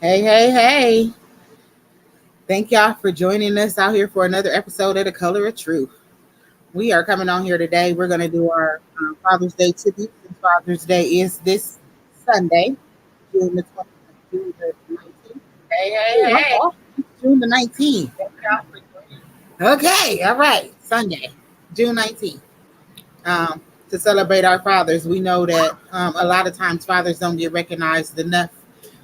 Hey, hey, hey. Thank y'all for joining us out here for another episode of The Color of Truth. We are coming on here today. We're going to do our Father's Day tribute since Father's Day is this Sunday, June the 20th, June the 19th. Hey, hey, hey. June the 19th. Thank y'all for joining. Okay, all right. Sunday, June 19th. To celebrate our fathers. We know that a lot of times fathers don't get recognized enough.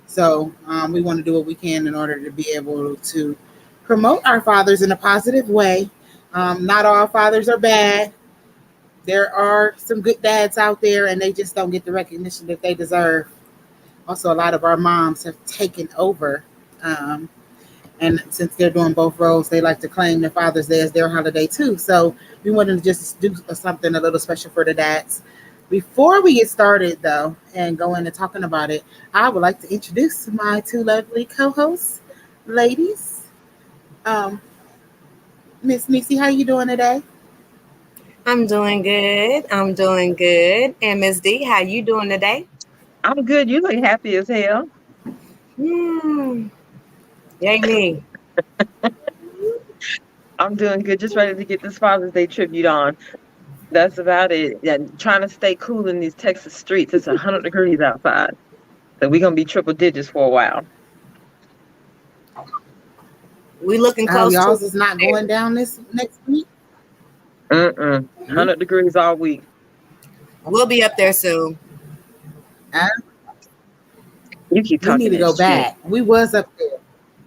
So we want to do what we can in order to be able to promote our fathers in a positive way. Not all fathers are bad. There are some good dads out there, and they just don't get the recognition that they deserve. Also, a lot of our moms have taken over. And since they're doing both roles, they like to claim that Father's Day is their holiday too. So we wanted to just do something a little special for the dads. Before we get started, though, and go into talking about it, I would like to introduce my two lovely co-hosts, ladies. Miss Nisi, how you doing today? I'm doing good. I'm doing good. And Miss D, how you doing today? I'm good. You look happy as hell. Yay me. I'm doing good. Just ready to get this Father's Day tribute on. That's about it. Yeah, trying to stay cool in these Texas streets. It's 100 degrees outside. So we're going to be triple digits for a while. We looking close Y'all's to is not going down this next week? 100 degrees all week. We'll be up there soon. You keep We talking need to that go shit. back. We was up there.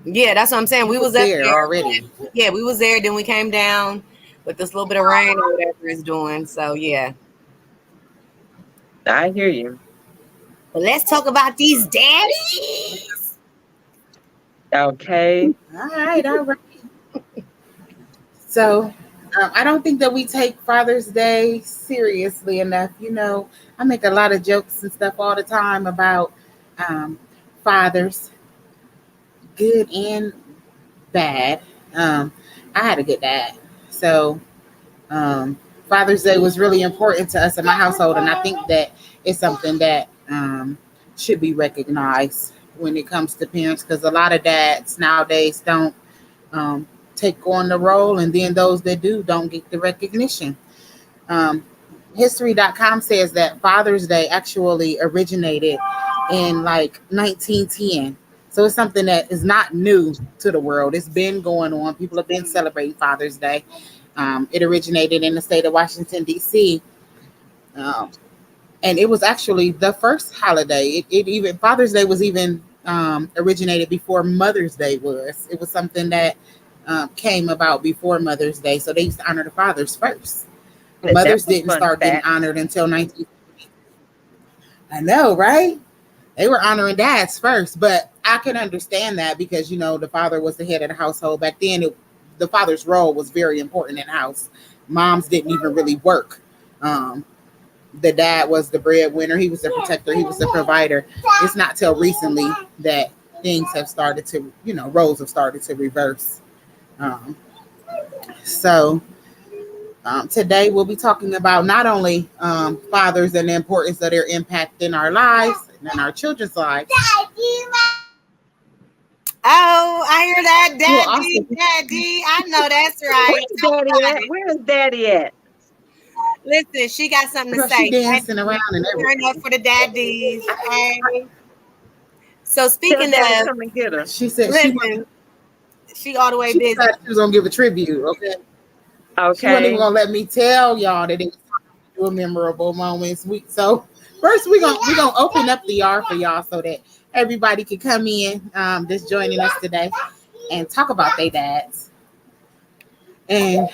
Yeah, that's what I'm saying. We was up there already. Yeah, we was there. Then we came down with this little bit of rain or whatever it's doing. So yeah. I hear you. But let's talk about these daddies. Okay. All right. So I don't think that we take Father's Day seriously enough. You know, I make a lot of jokes and stuff all the time about fathers, good and bad. I had a good dad. So Father's Day was really important to us in my household. And I think that it's something that should be recognized when it comes to parents, because a lot of dads nowadays don't take on the role, and then those that do don't get the recognition. History.com says that Father's Day actually originated in like 1910. So it's something that is not new to the world. It's been going on. People have been celebrating Father's Day. It originated in the state of Washington, D.C. And it was actually the first holiday. It even Father's Day was even originated before Mother's Day was. It was something that came about before Mother's Day. So they used to honor the fathers first. Mothers didn't start getting honored until 19. I know, right? They were honoring dads first, but I can understand that because, you know, the father was the head of the household. Back then, the father's role was very important in the house. Moms didn't even really work. The dad was the breadwinner. He was the protector. He was the provider. It's not till recently that things have started to, you know, roles have started to reverse. So today we'll be talking about not only fathers and the importance of their impact in our lives and in our children's lives. Oh, I hear that, Daddy. I know that's right. Where is Daddy at? Listen, she got something to say. She dancing around and everything. Turn up for the daddies. Okay. So speaking of, come and get her. She said she all the way busy. She was gonna give a tribute. Okay. Okay. She wasn't even gonna let me tell y'all that it was time to do a memorable moments week. So first we're gonna open up the yard for y'all so that everybody can come in, just joining us today and talk about their dads. And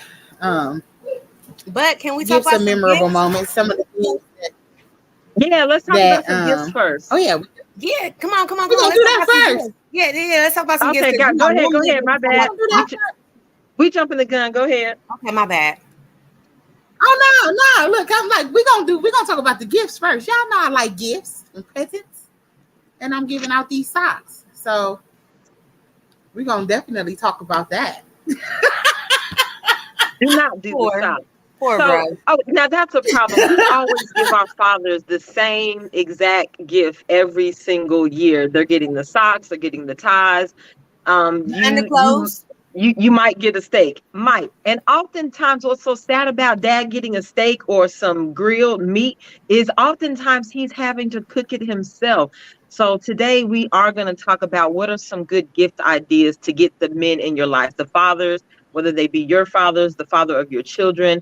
but can we give talk about some memorable moments? Some of the things let's talk about some gifts first. Oh yeah. Yeah, come on. We're gonna do that first. Yeah, let's talk about some gifts. Okay, go ahead. My bad. We jumping the gun. Go ahead. Okay, my bad. Oh no! Look, I'm like, we're gonna talk about the gifts first. Y'all know I like gifts and presents, and I'm giving out these socks. So we're gonna definitely talk about that. Do not do the socks. Poor So, bro. oh, now that's a problem. We always give our fathers the same exact gift every single year. They're getting the socks, they're getting the ties. Um, you you Underclothes. you might get a steak, might. And oftentimes, what's so sad about dad getting a steak or some grilled meat is oftentimes he's having to cook it himself. So today we are going to talk about what are some good gift ideas to get the men in your life, the fathers, whether they be your fathers, the father of your children,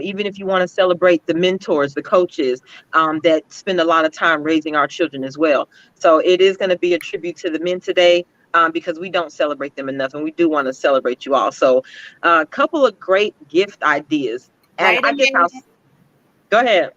even if you want to celebrate the mentors, the coaches that spend a lot of time raising our children as well. So it is going to be a tribute to the men today, because we don't celebrate them enough, and we do want to celebrate you all. So, a couple of great gift ideas, and Wait I a guess I'll minute. go ahead.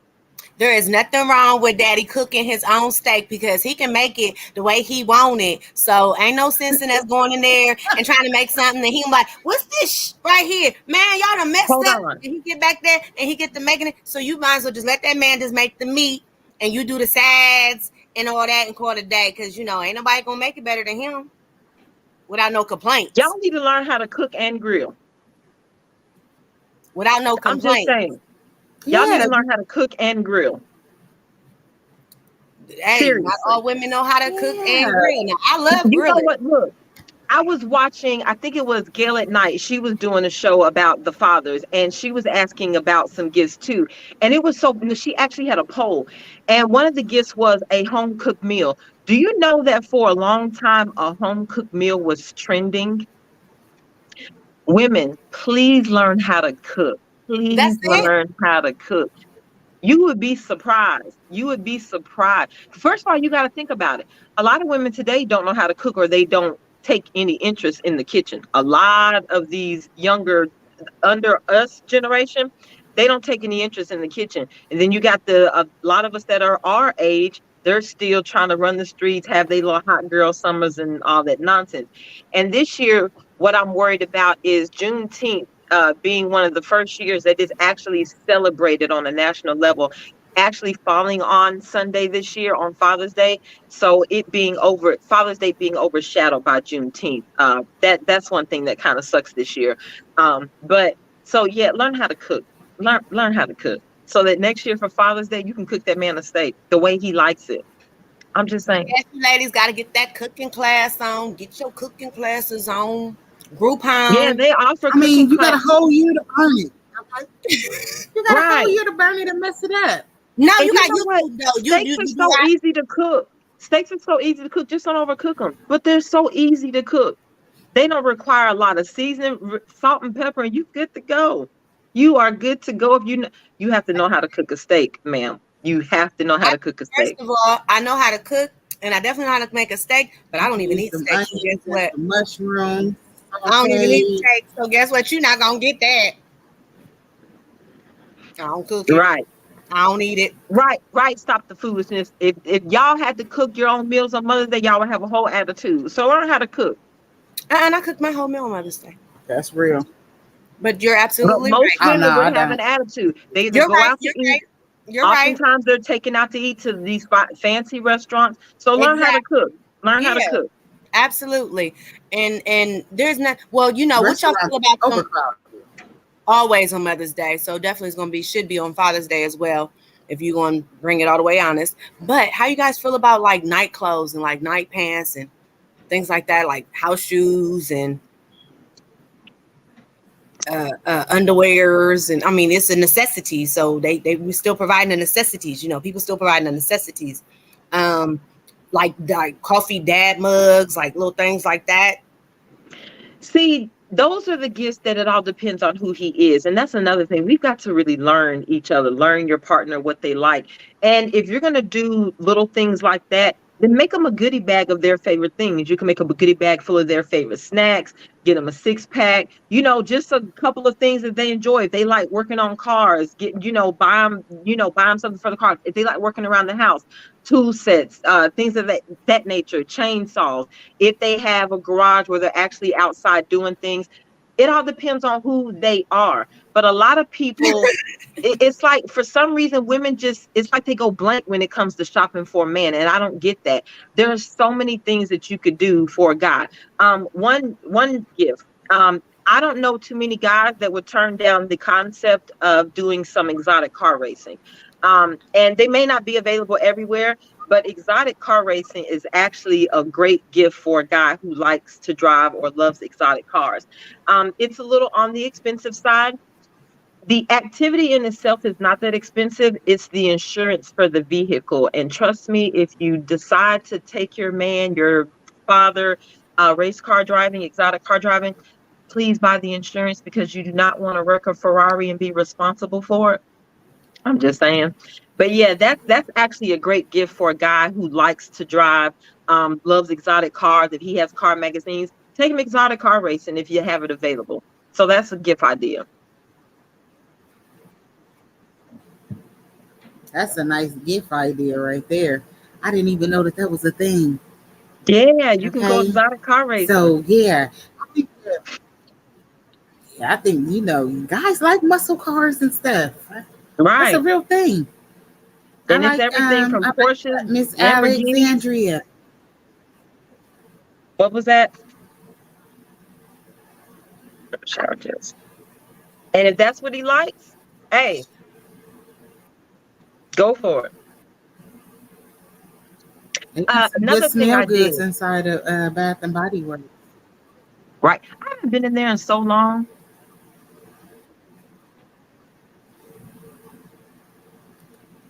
There is nothing wrong with daddy cooking his own steak because he can make it the way he want it. So ain't no sense in us going in there and trying to make something and he like, what's this right here? Man, y'all done messed Hold up. on. And he get back there and he get to making it. So you might as well just let that man just make the meat and you do the sides and all that and call it a day. Cause ain't nobody gonna make it better than him without no complaints. Y'all need to learn how to cook and grill. Without no I'm just complaints. saying, y'all need Yeah, to learn how to cook and grill. Hey, not Seriously. all women know how to cook and yeah. grill. Now I love You know grilling. what? Look, I was watching, I think it was Gail at Night. She was doing a show about the fathers and she was asking about some gifts too. And it was so, she actually had a poll. And one of the gifts was a home cooked meal. Do you know that for a long time, a home cooked meal was trending? Women, please learn how to cook. That's Please it. learn how to cook. You would be surprised. You would be surprised. First of all, you got to think about it. A lot of women today don't know how to cook or they don't take any interest in the kitchen. A lot of these younger under us generation, they don't take any interest in the kitchen. And then you got a lot of us that are our age, they're still trying to run the streets, have their little hot girl summers and all that nonsense. And this year, what I'm worried about is Juneteenth being one of the first years that is actually celebrated on a national level, actually falling on Sunday this year on Father's Day. So it being over Father's Day being overshadowed by Juneteenth. That's one thing that kind of sucks this year. But so yeah, learn how to cook. Learn how to cook. So that next year for Father's Day, you can cook that man a steak the way he likes it. I'm just saying. Yes, you ladies got to get that cooking class on. Get your cooking classes on. Yeah, Groupon. they offer I cooking mean, you got a class. whole year to burn it. Okay? You got a whole Right. year to burn it and mess it up. No, And you you got know what? YouTube though. You Steaks you are you do so got. easy to cook. Steaks are so easy to cook. Just don't overcook them. But they're so easy to cook. They don't require a lot of seasoning, salt and pepper, and you good to go. You are good to go. If you have to know how to cook a steak, ma'am. You have to know how I, to cook a first steak. of all, I know how to cook, and I definitely know how to make a steak. But I You don't can even use eat some steak. So guess onions and what? some mushrooms, I don't even eat sauteed. steak. So guess what? You're not gonna get that. I don't cook it. Right. I don't eat it. Right. Stop the foolishness. If y'all had to cook your own meals on Mother's Day, y'all would have a whole attitude. So learn how to cook. And I cook my whole meal on Mother's Day. That's real. But you're But absolutely most right. Oh no, women I would have don't. an attitude. They either You're go right. out to You're eat. right. You're right. Oftentimes they're taken out to eat to these fancy restaurants. So learn how to Exactly. cook. Learn how to Yeah. cook. Absolutely. And there's not what y'all feel Restaurants about are some overcrowded. always on Mother's Day. So definitely it's gonna be should be on Father's Day as well, if you're gonna bring it all the way honest. But how you guys feel about like night clothes and like night pants and things like that, like house shoes and underwears, and I mean it's a necessity. So they we still providing the necessities. People still providing the necessities. Um, like coffee dad mugs, like little things like that. See, those are the gifts that it all depends on who he is. And that's another thing. We've got to really learn each other, learn your partner, what they like. And if you're going to do little things like that, then make them a goodie bag of their favorite things. You can make a goodie bag full of their favorite snacks, get them a 6-pack, just a couple of things that they enjoy. If they like working on cars, buy them something for the car. If they like working around the house, tool sets, things of that nature, chainsaws. If they have a garage where they're actually outside doing things, it all depends on who they are. But a lot of people, it's like for some reason women it's like they go blank when it comes to shopping for a man, and I don't get that. There are so many things that you could do for a guy. One gift I don't know too many guys that would turn down the concept of doing some exotic car racing. And they may not be available everywhere, but exotic car racing is actually a great gift for a guy who likes to drive or loves exotic cars. It's a little on the expensive side. The activity in itself is not that expensive. It's the insurance for the vehicle. And trust me, if you decide to take your man, your father, race car driving, exotic car driving, please buy the insurance because you do not want to wreck a Ferrari and be responsible for it. I'm just saying. But yeah, that's actually a great gift for a guy who likes to drive, loves exotic cars. If he has car magazines, take him exotic car racing if you have it available. So that's a gift idea. That's a nice gift idea right there. I didn't even know that that was a thing. Yeah, you can go Okay. exotic car racing. So yeah, I think yeah, I think guys like muscle cars and stuff. That's a Right. real thing. And it's everything from I like that, Porsches, Miss Lamborghinis. Alexandria. What was that? Shower jets. And if that's what he likes, hey, go for it. They got some good Another thing smell I did, goods inside of Bath and Body Works. right? I haven't been in there in so long.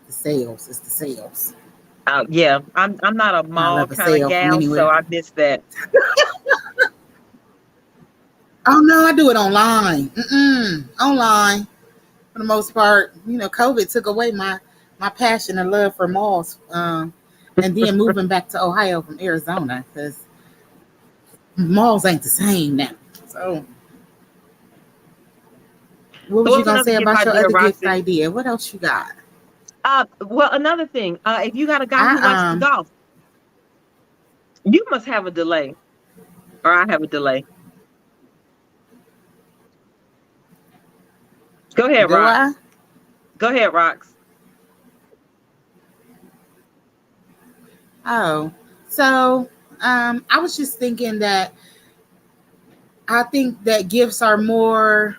The sales, it's the sales. Yeah, I'm not a I mall love a kind of sale from gal, so anywhere. I missed that. Oh no, I do it online. Online for the most part. COVID took away my passion and love for malls. And then moving back to Ohio from Arizona because malls ain't the same now. So, what So was what you was gonna another say gift about your idea, other gift Roxy? idea? What else you got? Well, another thing, if you got a guy who likes I to golf, you must have a delay, or I have a delay. Go ahead, do Rox. I? Go ahead, Rox. Oh, so I was just thinking that I think that gifts are more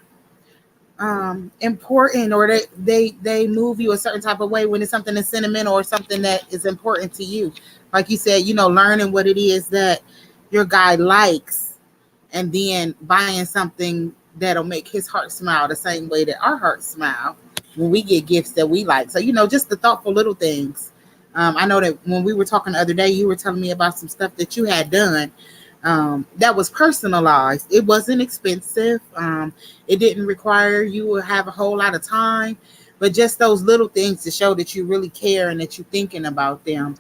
important, or they move you a certain type of way when it's something that's sentimental or something that is important to you. Like you said, learning what it is that your guy likes, and then buying something that'll make his heart smile the same way that our hearts smile when we get gifts that we like. So just the thoughtful little things. I know that when we were talking the other day, you were telling me about some stuff that you had done, that was personalized. It wasn't expensive. It didn't require you to have a whole lot of time, but just those little things to show that you really care and that you're thinking about them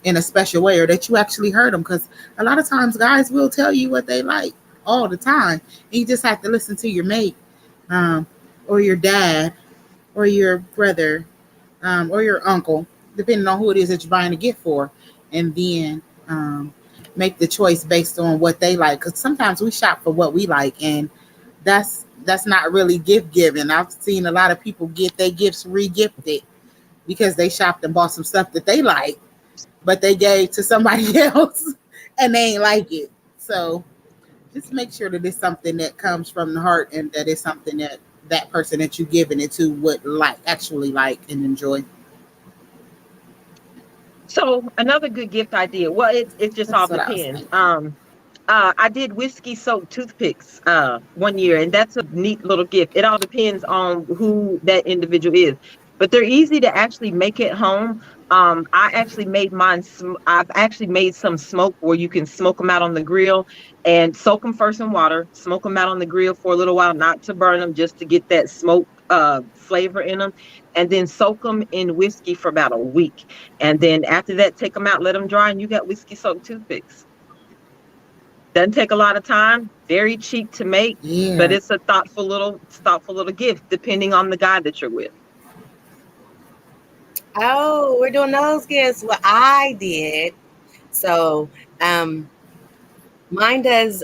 in a special way, or that you actually heard them. Because a lot of times guys will tell you what they like all the time. And you just have to listen to your mate, um, or your dad, or your brother, or your uncle, depending on who it is that you're buying a gift for, and then make the choice based on what they like. Because sometimes we shop for what we like, and that's not really gift giving. I've seen a lot of people get their gifts re-gifted because they shopped and bought some stuff that they like, but they gave to somebody else and they ain't like it. So just make sure that it's something that comes from the heart, and that it's something that that person that you're giving it to would actually like and enjoy. So another good gift idea. Well, it just all That's what I was depends. thinking. I did whiskey soaked toothpicks one year, and that's a neat little gift. It all depends on who that individual is, but they're easy to actually make at home. I actually made mine. I've actually made some smoke where you can smoke them out on the grill and soak them first in water, smoke them out on the grill for a little while, not to burn them, just to get that smoke flavor in them, and then soak them in whiskey for about a week. And then after that, take them out, let them dry, and you got whiskey soaked toothpicks. Doesn't take a lot of time, very cheap to make, but Yeah. it's a thoughtful little gift depending on the guy that you're with. Oh, we're doing those gifts. What I did. So, mine does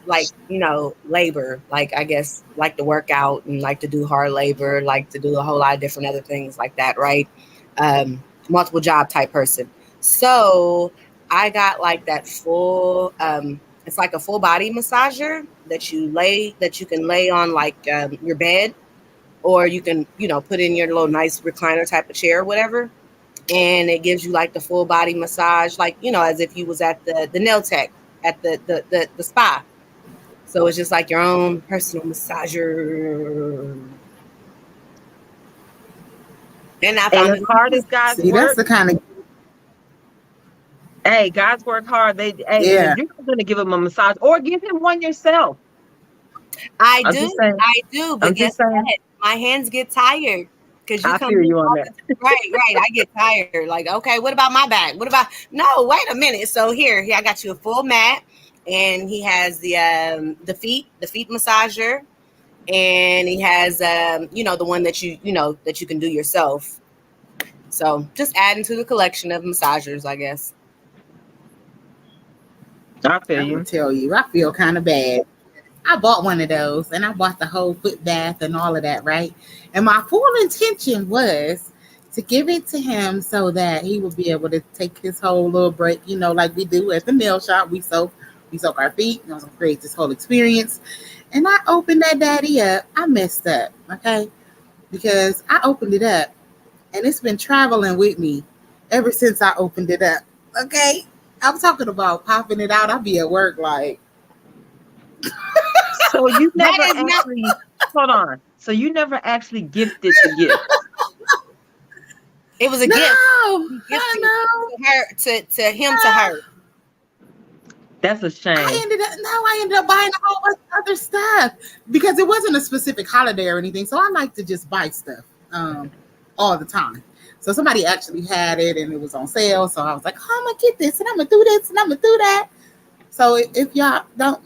like labor, like I guess like to work out and like to do hard labor, like to do a whole lot of different other things like that, right? Multiple job type person. So I got like that full It's like a full body massager that you can lay on like your bed, or you can put in your little nice recliner type of chair or whatever, and it gives you like the full body massage, like as if you was at the nail tech at the spa. So it's just like your own personal massager. And I And found as it. hard as guys See, that's work, the kind of hey, guys work hard. And if yeah. you're going to give him a massage, or give him one yourself. I I'm do, just saying. I do, but I'm guess just saying. what? My hands get tired because you I come feel in you on all that. the right. I get tired. Like, okay, what about my back? What about no? Wait a minute. So here, I got you a full mat, and he has the feet massager, and he has the one that that you can do yourself. So just adding to the collection of massagers, I guess. I feel I'm gonna you. tell you, I feel kind of bad. I bought one of those and I bought the whole foot bath and all of that, right? And my full intention was to give it to him so that he would be able to take his whole little break, like we do at the nail shop. We soak our feet, create this whole experience. And I opened that daddy up. I messed up, okay? Because I opened it up and it's been traveling with me ever since I opened it up. Okay. I'm talking about popping it out. I'll be at work like, So you That never is not. actually, hold on. So you never actually gifted the gift. It was a no, gift. I Gifted know. to her, to him, to her. That's a shame. I ended up buying a whole bunch of other stuff because it wasn't a specific holiday or anything. So I like to just buy stuff all the time. So somebody actually had it and it was on sale. So I was like, oh, I'm gonna get this and I'm gonna do this and I'm gonna do that. So if y'all don't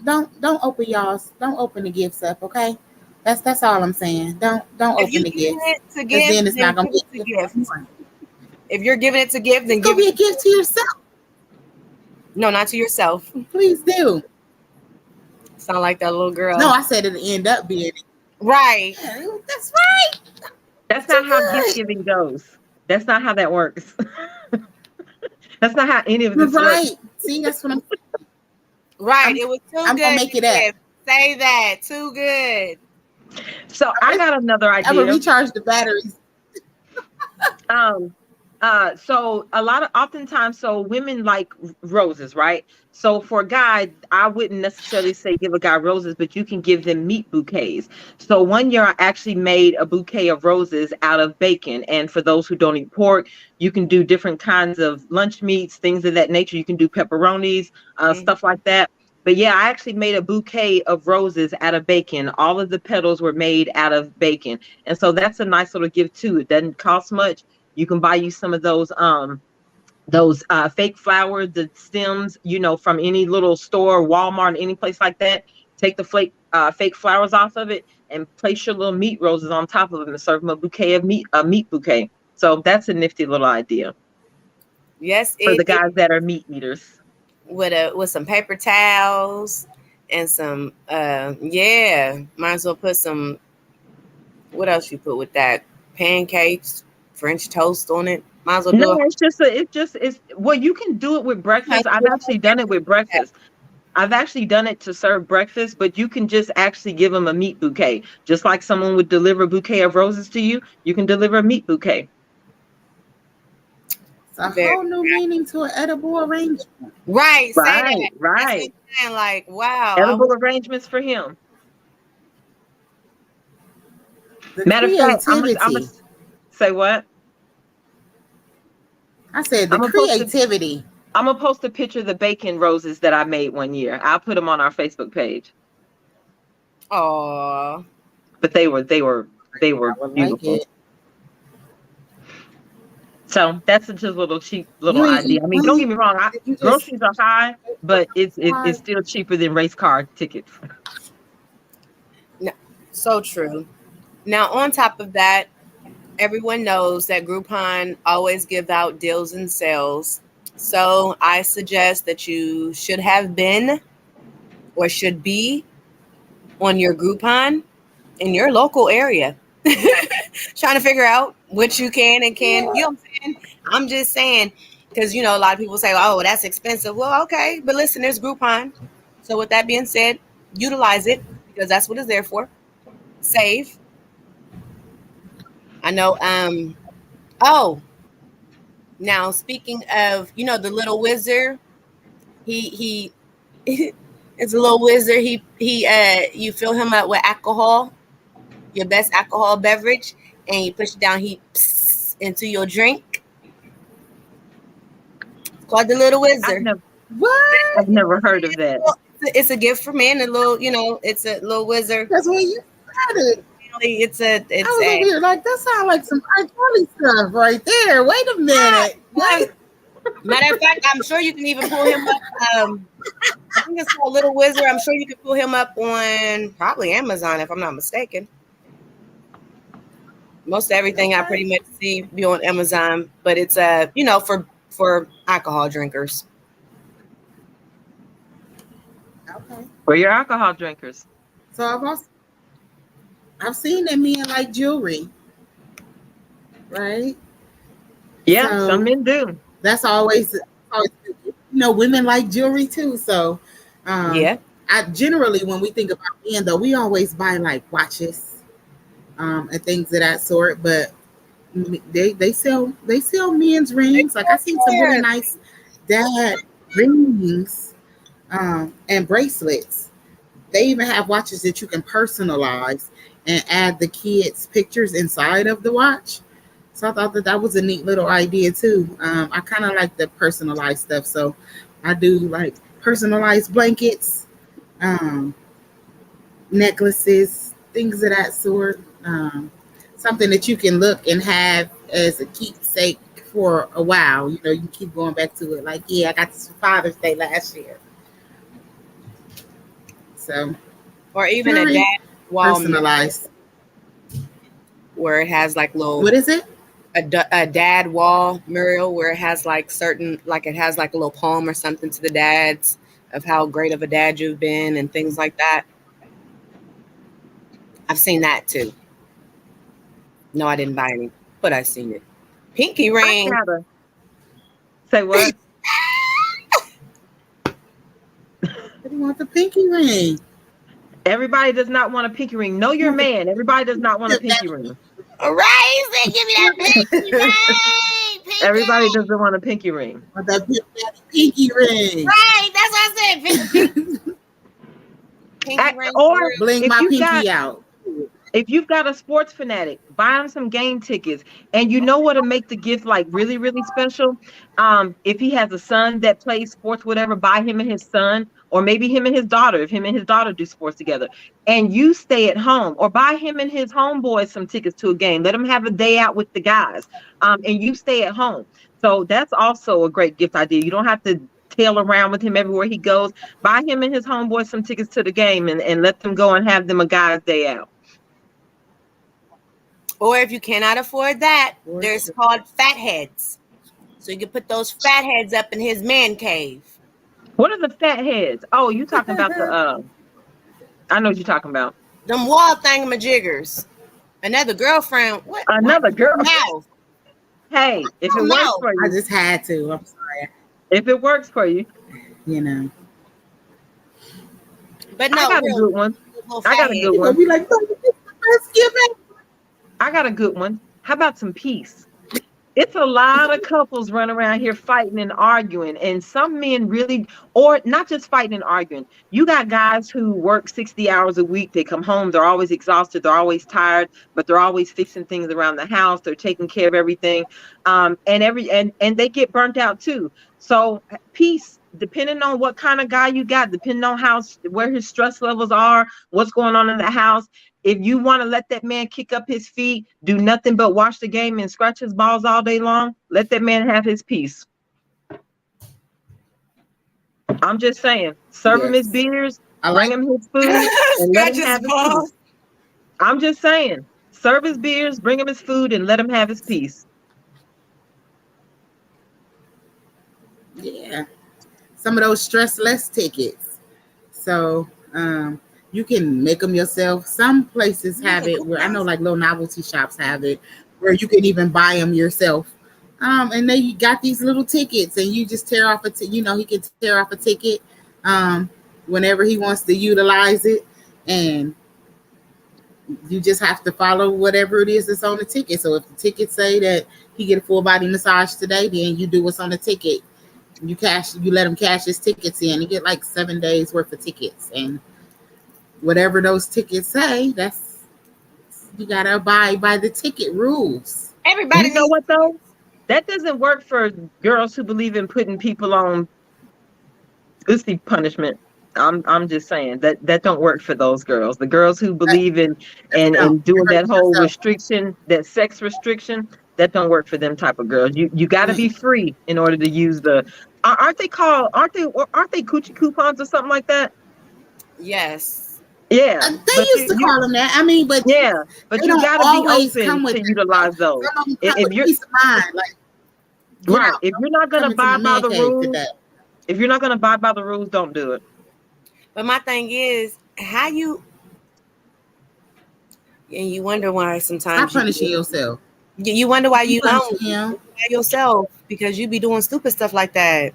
open the gifts up, okay? That's all I'm saying. Don't If open you the giving gifts it to because gift, then it's then not gonna give be it a to gift for gift. anyone. If you're giving it to gift, then It's gonna give be a it. gift to yourself. No, not to yourself. Please do. Sound like that little girl. No, I said it'll end up being. Right. Yeah, that's right. That's Too not how gift good. giving goes. That's not how that works. That's not how any of You're this works. right. See, that's what Right. I'm It was too I'm gonna good make to it up. gift. Say that. Too good. So I got another I'm gonna idea. recharge the batteries. Um, so oftentimes, so women like roses, right? So for a guy, I wouldn't necessarily say give a guy roses, but you can give them meat bouquets. So one year I actually made a bouquet of roses out of bacon. And for those who don't eat pork, you can do different kinds of lunch meats, things of that nature. You can do pepperonis, stuff like that. But yeah, I actually made a bouquet of roses out of bacon. All of the petals were made out of bacon. And so that's a nice little gift too. It doesn't cost much. You can buy you some of those fake flowers, the stems, from any little store, Walmart, any place like that. Take the fake flowers off of it and place your little meat roses on top of them and serve them a meat bouquet. So that's a nifty little idea Yes, for the it is. guys that are meat eaters. With some paper towels and some might as well put some. What else you put with that? Pancakes, French toast on it. Might as well No, do it. it's well, you can do it with breakfast. I've actually done it with breakfast. I've actually done it to serve breakfast, but you can just actually give them a meat bouquet. Just like someone would deliver a bouquet of roses to you, you can deliver a meat bouquet. It's a Very whole new meaning to an edible arrangement. right. Say Right, that. That's what right. I'm saying. Like, wow. Edible arrangements for him. The Matter of fact, I'm creativity. say what? I said the I'm gonna post a creativity. I'm gonna post a picture of the bacon roses that I made one year. I'll put them on our Facebook page. Oh, But they were I would like beautiful. it. So that's just a little cheap little You ain't idea. eat I mean, don't money. get me wrong, Did you just groceries are high, but it's still cheaper than race car tickets. no, so true. Now, on top of that, everyone knows that Groupon always give out deals and sales. So I suggest that you should have been or should be on your Groupon in your local area. Trying to figure out what you can and can. You know what I'm saying? I'm just saying, because a lot of people say, oh, that's expensive. Well, okay. But listen, there's Groupon. So with that being said, utilize it because that's what it's there for. Save. I know. Oh, now speaking of, the little wizard, he it's a little wizard. You fill him up with alcohol, your best alcohol beverage, and you push it down. He into your drink. It's called the little I've wizard. never, What? I've never heard of that. It's a gift for men. A little, it's a little wizard. That's when you started. It's I was over here like that sounds like some R. Kelly stuff right there. Wait a minute. Wait. Matter of fact, I'm sure you can even pull him up. I think it's called Little Wizard. I'm sure you can pull him up on probably Amazon if I'm not mistaken. Most everything I pretty much see be on Amazon, but it's for alcohol drinkers. Okay. For your alcohol drinkers. So I've seen that men like jewelry, right? Yeah, So some men do. that's always women like jewelry too. So Yeah. I generally when we think about men though, we always buy like watches and things of that sort. But they sell men's rings. Like I seen some really nice dad rings and bracelets. They even have watches that you can personalize and add the kids' pictures inside of the watch. So I thought that was a neat little idea too. I kind of like the personalized stuff, so I do like personalized blankets, necklaces, things of that sort. Something that you can look and have as a keepsake for a while. You can keep going back to it. Like, yeah, I got this for Father's Day last year. So, or even a dad wall personalized, where it has like little. What is it? A dad wall mural where it has like it has like a little poem or something to the dads of how great of a dad you've been and things like that. I've seen that too. No, I didn't buy any, but I've seen it. Pinky ring. Say what? I want the pinky ring. Everybody does not want a pinky ring. Know your man. Everybody does not want a pinky ring. All right, so give me that pinky ring. Pinky. Everybody doesn't want a pinky ring. Want that pinky ring. Right, that's what I said. Pinky ring. Or bling my pinky out. If you've got a sports fanatic, buy him some game tickets. And you know what'll make the gift like really, really special? If he has a son that plays sports, whatever, buy him and his son, or maybe him and his daughter, if him and his daughter do sports together. And you stay at home, or buy him and his homeboys some tickets to a game. Let him have a day out with the guys. And you stay at home. So that's also a great gift idea. You don't have to tail around with him everywhere he goes. Buy him and his homeboys some tickets to the game and let them go and have them a guy's day out. Or if you cannot afford that, there's called fat heads. So you can put those fat heads up in his man cave. What are the fat heads? Oh, you talking about the I know what you're talking about. Them wall thingamajiggers. Another girlfriend. What? Another girl. Mouth. Hey, if it works for you. I just had to. I'm sorry. If it works for you. But no, I got a good one. I got a good one. Be like, let's give it. I got a good one. How about some peace? It's a lot of couples running around here fighting and arguing, and some men really, or not just fighting and arguing. You got guys who work 60 hours a week. They come home, they're always exhausted, they're always tired, but they're always fixing things around the house. They're taking care of everything, and they get burnt out too. So peace, depending on what kind of guy you got, depending on where his stress levels are, what's going on in the house. If you want to let that man kick up his feet, do nothing but watch the game and scratch his balls all day long, let that man have his peace. I'm just saying, serve him his beers, bring him his food, and let him have his peace. I'm just saying, serve his beers, bring him his food, and let him have his peace. Yeah. Some of those stress less tickets. So, you can make them yourself. Some places have it where I know like little novelty shops have it where you can even buy them yourself. And they got these little tickets and you just tear off he can tear off a ticket, whenever he wants to utilize it, and you just have to follow whatever it is that's on the ticket. So if the ticket say that he get a full body massage today, then you do what's on the ticket. You let him cash his tickets in. You get like 7 days worth of tickets, and whatever those tickets say, that's you gotta abide by the ticket rules. Everybody You know needs. what though? That doesn't work for girls who believe in putting people on pussy punishment. I'm just saying that don't work for those girls. The girls who believe in No, and you're doing that hurting whole yourself. restriction, that sex restriction, that don't work for them type of girls. You got to be free in order to use the. Aren't they coochie coupons or something like that? Yes. Yeah, They but used to call them that. I mean, but yeah, but they you don't got to be always open come with to that stuff. utilize those. Some of them come If with you're peace of mind. Like, get right, out. if you're not Don't gonna come into my abide by man the cave rules, today. if you're not gonna abide by the rules, don't do it. But my thing is, how you and you wonder why Stop sometimes punishing yourself. you wonder why You you punishing don't him. by yourself because you be doing stupid stuff like that.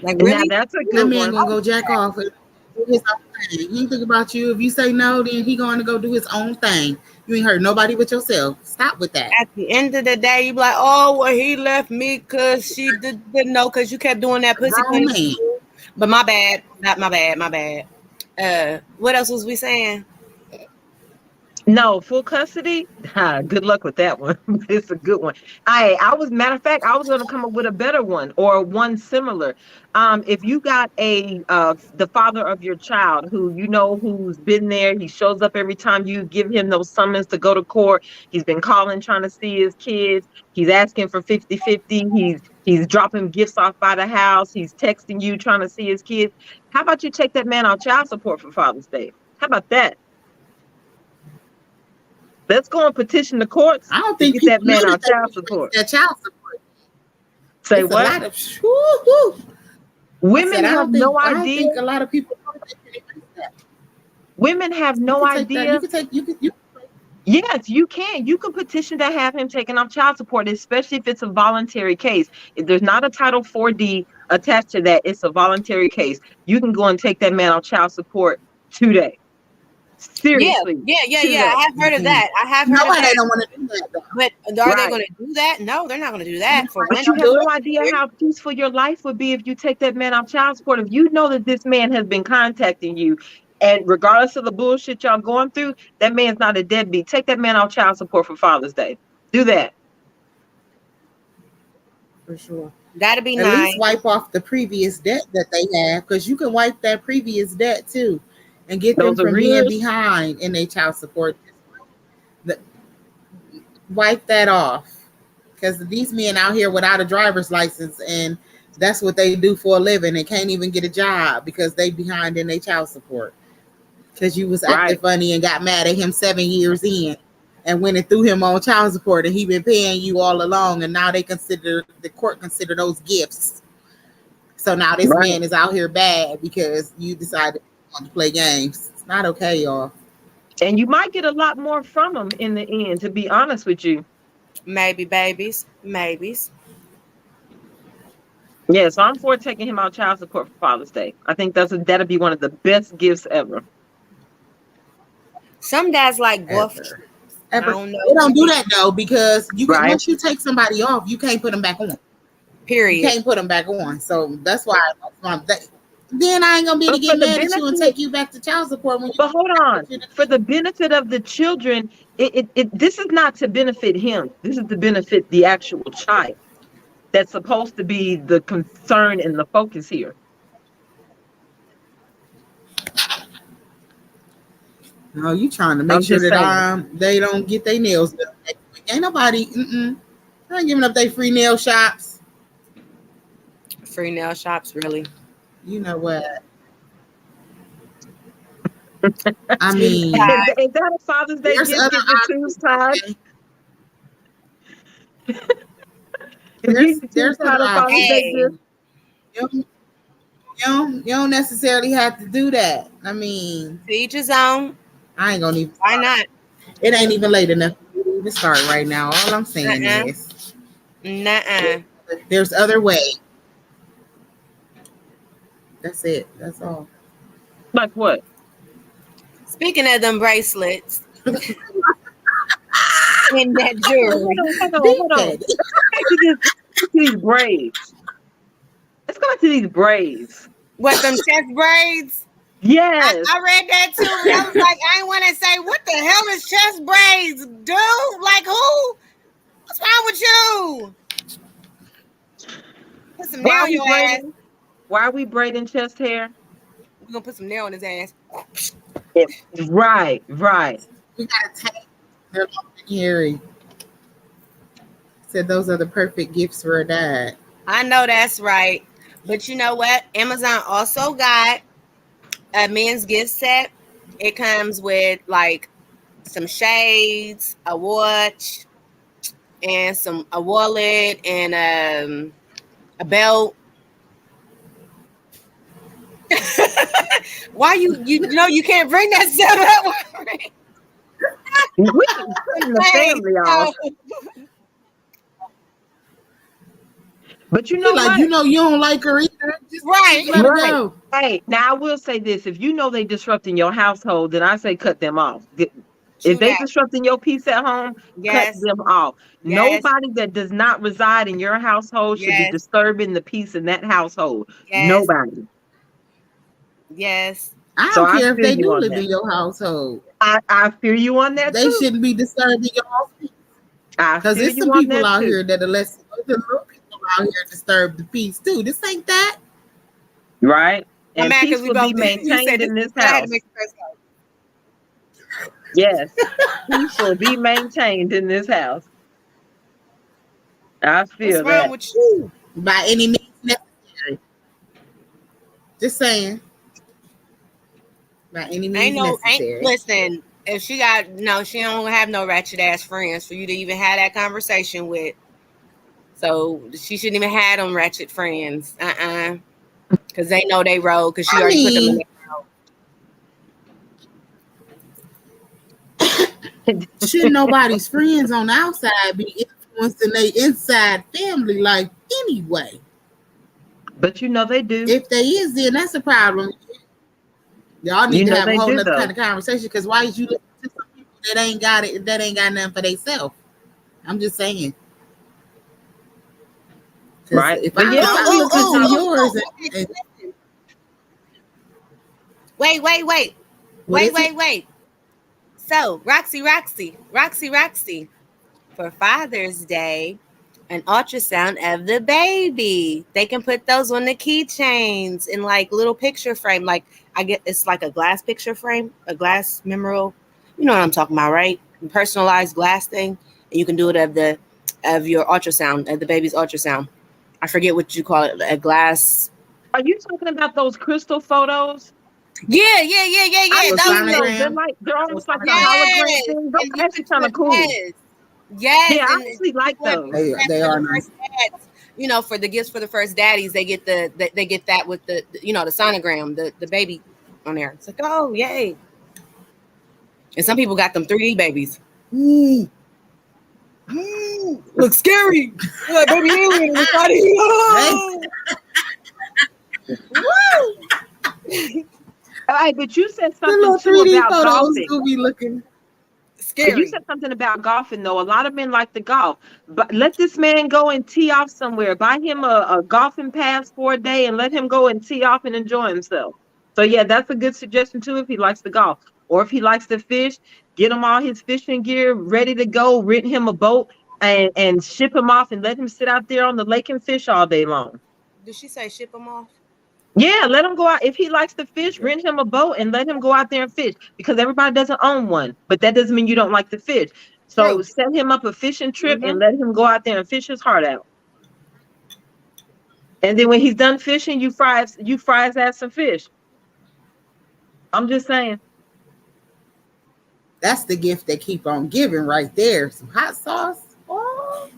Like Now really? that's a That good man one. gonna go jack off and do his own thing. He ain't think about you. If you say no, then he going to go do his own thing. You ain't hurt nobody but yourself. Stop with that. At the end of the day, you be like, oh well, he left me because she didn't know because you kept doing that A pussy grown punishment. man. But my bad, not my bad, my bad. What else was we saying? No, full custody. Good luck with that one. It's a good one. Matter of fact, I was going to come up with a better one or one similar. If you got the father of your child who you know who's been there, he shows up every time you give him those summons to go to court. He's been calling trying to see his kids. He's asking for 50-50. He's dropping gifts off by the house. He's texting you trying to see his kids. How about you take that man on child support for Father's Day? How about that? Let's go and petition the courts I don't to think get people that know man that on they child can trace support. their child support. Say It's a what? lot of woo. I said Women I have don't no think idea. a lot of people know that they can erase that. Women have You no can take that. idea. You Yes, you can. You can petition to have him taken off child support, especially if it's a voluntary case. If there's not a Title 4D attached to that, it's a voluntary case. You can go and take that man off child support today. Yeah, Seriously, yeah. today. I have heard of that. I have know heard of why they that. don't want to do that though. But are they Right. going to do that? No, they're not going to do You know that for why they But women. you don't have do no it? idea how peaceful your life would be if you take that man off child support. If you know that this man has been contacting you, and regardless of the bullshit y'all going through, that man's not a deadbeat. Take that man off child support for Father's Day. Do that. For sure. That'd be At least nice. wipe off the previous debt that they have, because you can wipe that previous debt too, and get them Those from being arrears, behind in their child support. The, wipe that off, because these men out here without a driver's license, and that's what they do for a living. They can't even get a job because they behind in their child support. Because you was acting right, funny and got mad at him 7 years in, and went and threw him on child support, and he been paying you all along, and now the court consider those gifts. So now this right. man is out here bad because you decided to play games. It's not okay, y'all. And you might get a lot more from him in the end, to be honest with you. Maybe babies, maybes. Yeah, so I'm for taking him out child support for Father's Day. I think that'll be one of the best gifts ever. Some dads like gift. Ever. I Ever. don't They know. don't do that though, because you can, Right, once you take somebody off, you can't put them back on. You Period. can't put them back on. So that's why then I ain't gonna be able but to for get the mad at you and benefit, take you back to child support when you but hold on, what you done for the did. benefit of the children, this is not to benefit him. This is to benefit the actual child. That's supposed to be the concern and the focus here. No, you trying to make I'm sure just that saying. they don't get their nails done. Ain't nobody I ain't giving up their free nail shops. Free nail shops, really. You know what? I Tubes mean, Is, tied. is that a Father's Day there's gift? other Get your tubes options. tied. Okay, Is getting your there's tubes other tied a Father's options. Day Hey, gift? You don't necessarily have to do that. I mean, to each his own. I ain't gonna even Why start. not? It ain't even late enough to even start right now. All I'm saying Uh-uh. is Nuh-uh. there's other ways. That's it. That's all. Like what? Speaking of them bracelets and that Hold jewelry, on, hold on, Big hold on. Daddy. Back to this, back to these braids. Let's go back to these braids. what them chest braids? Yes. I read that too, but I was like, I ain't want to say, what the hell is chest braids, dude? Like who? What's wrong with you? Put some Why nail are in we your ass. braiding? Why are we braiding chest hair? We're gonna put some nail in his ass. It, right, right. We gotta take their long and hairy. Said those are the perfect gifts for a dad. I know that's right. But you know what? Amazon also got a men's gift set. It comes with like some shades, a watch, and a wallet and a belt. Why you know you can't bring that stuff up? We can turn the Hey, family no. off. But you She know like, what? you know, you don't like her either. Just Right. let her Right. go. Hey, now I will say this. If you know they disrupting your household, then I say cut them off. If True they that. disrupting your peace at home, cut Yes. them off. Yes. Nobody that does not reside in your household should be Yes. disturbing the peace in that household. Yes. Nobody. Yes. I So don't I care if feel they you do on live that. in your household. I feel you on that They too. shouldn't be disturbing your house I because feel there's you some on people that out too. here that are less. The little people out here disturb the peace too. This ain't that. Right? I'm And mad peace because we will be both you said maintained this. in this I had to house. make the first go. Yes. Peace will be maintained in this house. I What's feel wrong that. with you? By any means necessary. Just saying. By any means Ain't necessary. listen. If she got no, she don't have no ratchet ass friends for you to even have that conversation with. So she shouldn't even have them ratchet friends. Because they know they roll. Because she I already put them in mean, there. shouldn't nobody's friends on the outside be influencing their inside family life anyway? But you know they do. If they is, then that's a problem. Y'all need You to know have a they whole do nother though. kind of conversation because why is you listen to some people that ain't got it, that ain't got nothing for themselves? I'm just saying. Because Right? if But yeah, I look into yours and Wait, wait, wait. what Wait, is it? wait, wait. So, Roxy, for Father's Day, an ultrasound of the baby. They can put those on the keychains in like little picture frame. Like I get it's like a glass picture frame, a glass memorial. You know what I'm talking about, right? Personalized glass thing. And you can do it of your ultrasound, of the baby's ultrasound. I forget what you call it, a glass. are you talking about those crystal photos? Yeah. I've Those seen things. those. They're Sonogram. like they're almost like a Sonogram. hologram Yes, thing. Those and are you actually can kind of put cool. yes, Yeah, I and actually like people have those. used that They for are the nice. first dads. You know, for the gifts for the first daddies, they get they get that with the you know the sonogram, the baby on there. It's like oh yay, and some people got them 3D babies. Ooh, looks scary. Like baby alien inside of you. Woo! All right, but you said The something little too 3D about photos golfing. do be looking. You Scary. said something about golfing, though. A lot of men like to golf, but let this man go and tee off somewhere. Buy him a golfing pass for a day and let him go and tee off and enjoy himself. So, yeah, that's a good suggestion, too, if he likes to golf. Or if he likes to fish, get him all his fishing gear ready to go, rent him a boat, and ship him off and let him sit out there on the lake and fish all day long. Did she say ship them off? Yeah, let him go out. If he likes to fish, rent him a boat and let him go out there and fish because everybody doesn't own one. But that doesn't mean you don't like to fish. So True. set him up a fishing trip and Mm-hmm. let him go out there and fish his heart out. And then when he's done fishing, you fry his ass some fish. I'm just saying. That's the gift they keep on giving right there. Some hot sauce. Oh,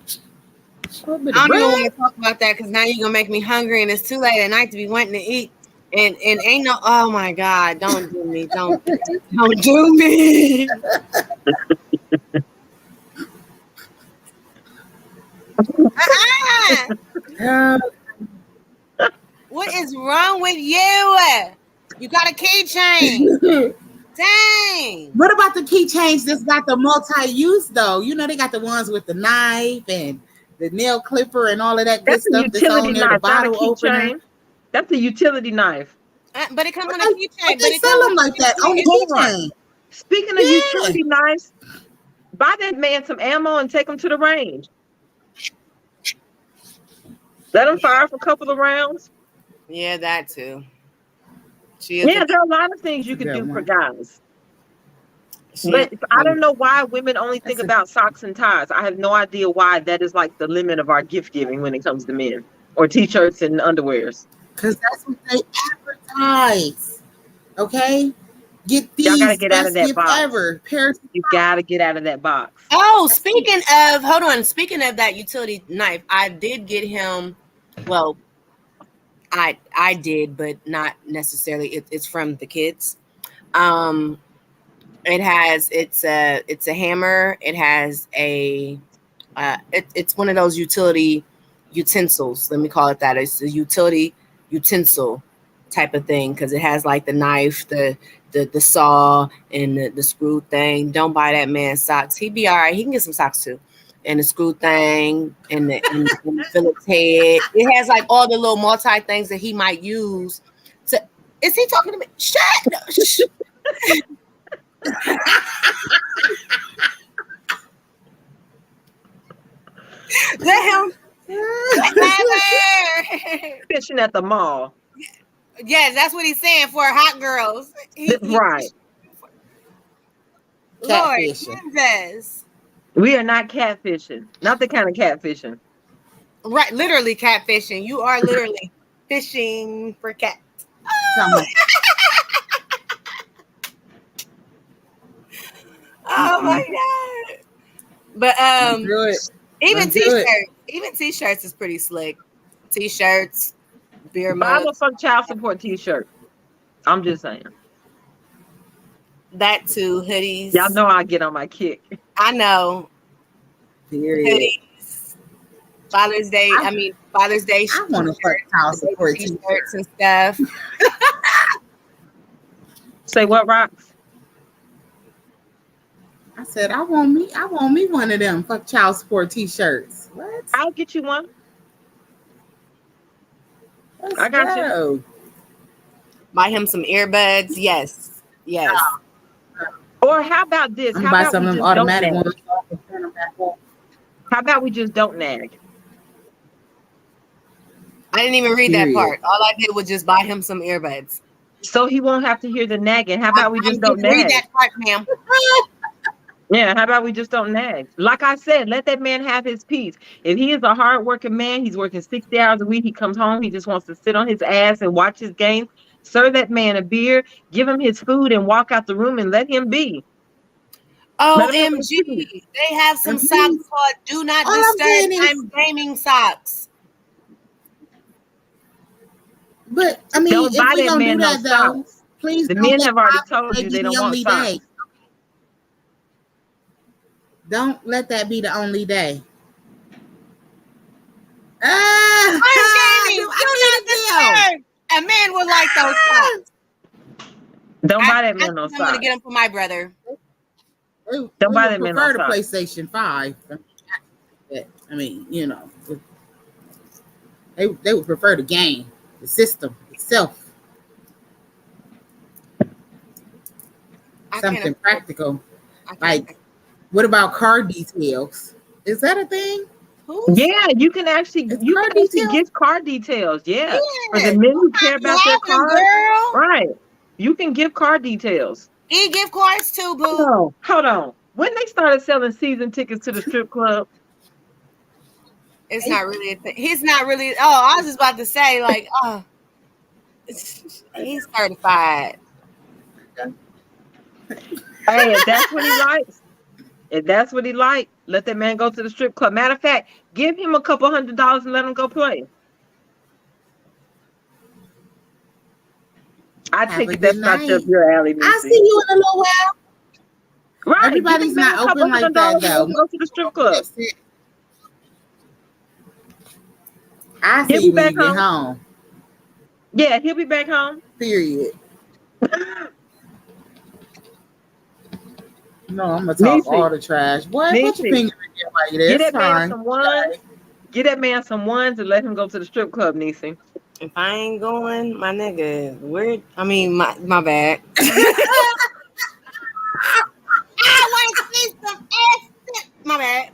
a little bit I of don't even want bread. to talk about that because now you're gonna make me hungry and it's too late at night to be wanting to eat. And ain't no oh my god, don't do me. Don't do me. Uh-uh. Uh, What is wrong with you? You got a keychain. Dang. What about the keychains that's got the multi-use though? You know they got the ones with the knife and the nail clipper and all of that good That's a stuff that's on utility there. The knife, not a bottle opener. keychain. That's a utility knife. But it comes But on a keychain. they sell them like that on the keychain. Speaking of utility knives, buy that man some ammo and take him to the range. Let him fire for a couple of rounds. Yeah, that too. Yeah, there are a lot of things you can do for guys. But I don't know why women only think about socks and ties. I have no idea why that is like the limit of our gift giving when it comes to men, or t-shirts and underwears. Because that's what they advertise. Okay? Get these Y'all gotta get out of best that box. ever. You gotta get out of that box. Oh, speaking of that utility knife, I did get him. Well, I did, but not necessarily. It's from the kids. It's a hammer. It has it's one of those utility utensils. Let me call it that. It's a utility utensil type of thing because it has like the knife, the saw, and the screw thing. Don't buy that man socks. He'd be all right. He can get some socks too. And the screw thing and the Phillips head. It has like all the little multi things that he might use. Is he talking to me? Shut up. Let him. Fishing at the mall. Yes, that's what he's saying for hot girls. Right. Lord Jesus. We are not catfishing. Not the kind of catfishing. Right, literally catfishing. You are literally fishing for cats. Oh, oh my God. But even t-shirts is pretty slick. T-shirts, beer mugs. Bible for child support t-shirt. I'm just saying. That too, hoodies. Y'all know I get on my kick. I know. Hoodies. Father's Day. Father's Day. I want to put child support t-shirts and stuff. Say what, Rox? I said I want me one of them fuck child support t-shirts. What? I'll get you one. I got you. Buy him some earbuds. Yes. Or how about this? How about some of them automatic ones? How about we just don't nag? I didn't even read that part. All I did was just buy him some earbuds. So he won't have to hear the nagging. How about we just don't nag? Read that part, ma'am. Yeah, how about we just don't nag? Like I said, let that man have his peace. If he is a hard-working man, he's working 60 hours a week, he comes home, he just wants to sit on his ass and watch his games. Serve that man a beer, give him his food, and walk out the room and let him be. OMG. They have some socks called Do Not Disturb I'm Gaming socks. But I mean, don't buy that man no socks. Please, the men have already told you they don't want socks. Don't let that be the only day. I'm gaming. Do not disturb. A man would like those socks. Don't buy that man no socks. I'm gonna get them for my brother. Don't buy that man no socks. I prefer the PlayStation 5. I mean, you know, they would prefer the game, the system itself. Something practical. Like, what about car details? Is that a thing? Yeah, you can actually get car details. Yeah. For the men who care about their car. Right. You can give car details. Gift cards too, boo. Hold on. When they started selling season tickets to the strip club? It's not really a thing. He's not really. Oh, I was just about to say, like, he's certified. Hey, if that's what he likes. If that's what he likes, let that man go to the strip club. Matter of fact, give him a couple $100 and let him go play. I take it that's not up your alley, Missy. I'll see you in a little while. Right. Everybody's not open like that, though. Go to the strip club. I see you when you get home. Yeah, he'll be back home. Period. No, I'm gonna talk Niecy, all the trash. Boy, put your Niecy, finger in there while you're there. get It's that man fine. some ones. Okay. Get that man some ones and let him go to the strip club, Niecy. If I ain't going, my nigga, where? I mean, my bad. I want to see some ass. My bad.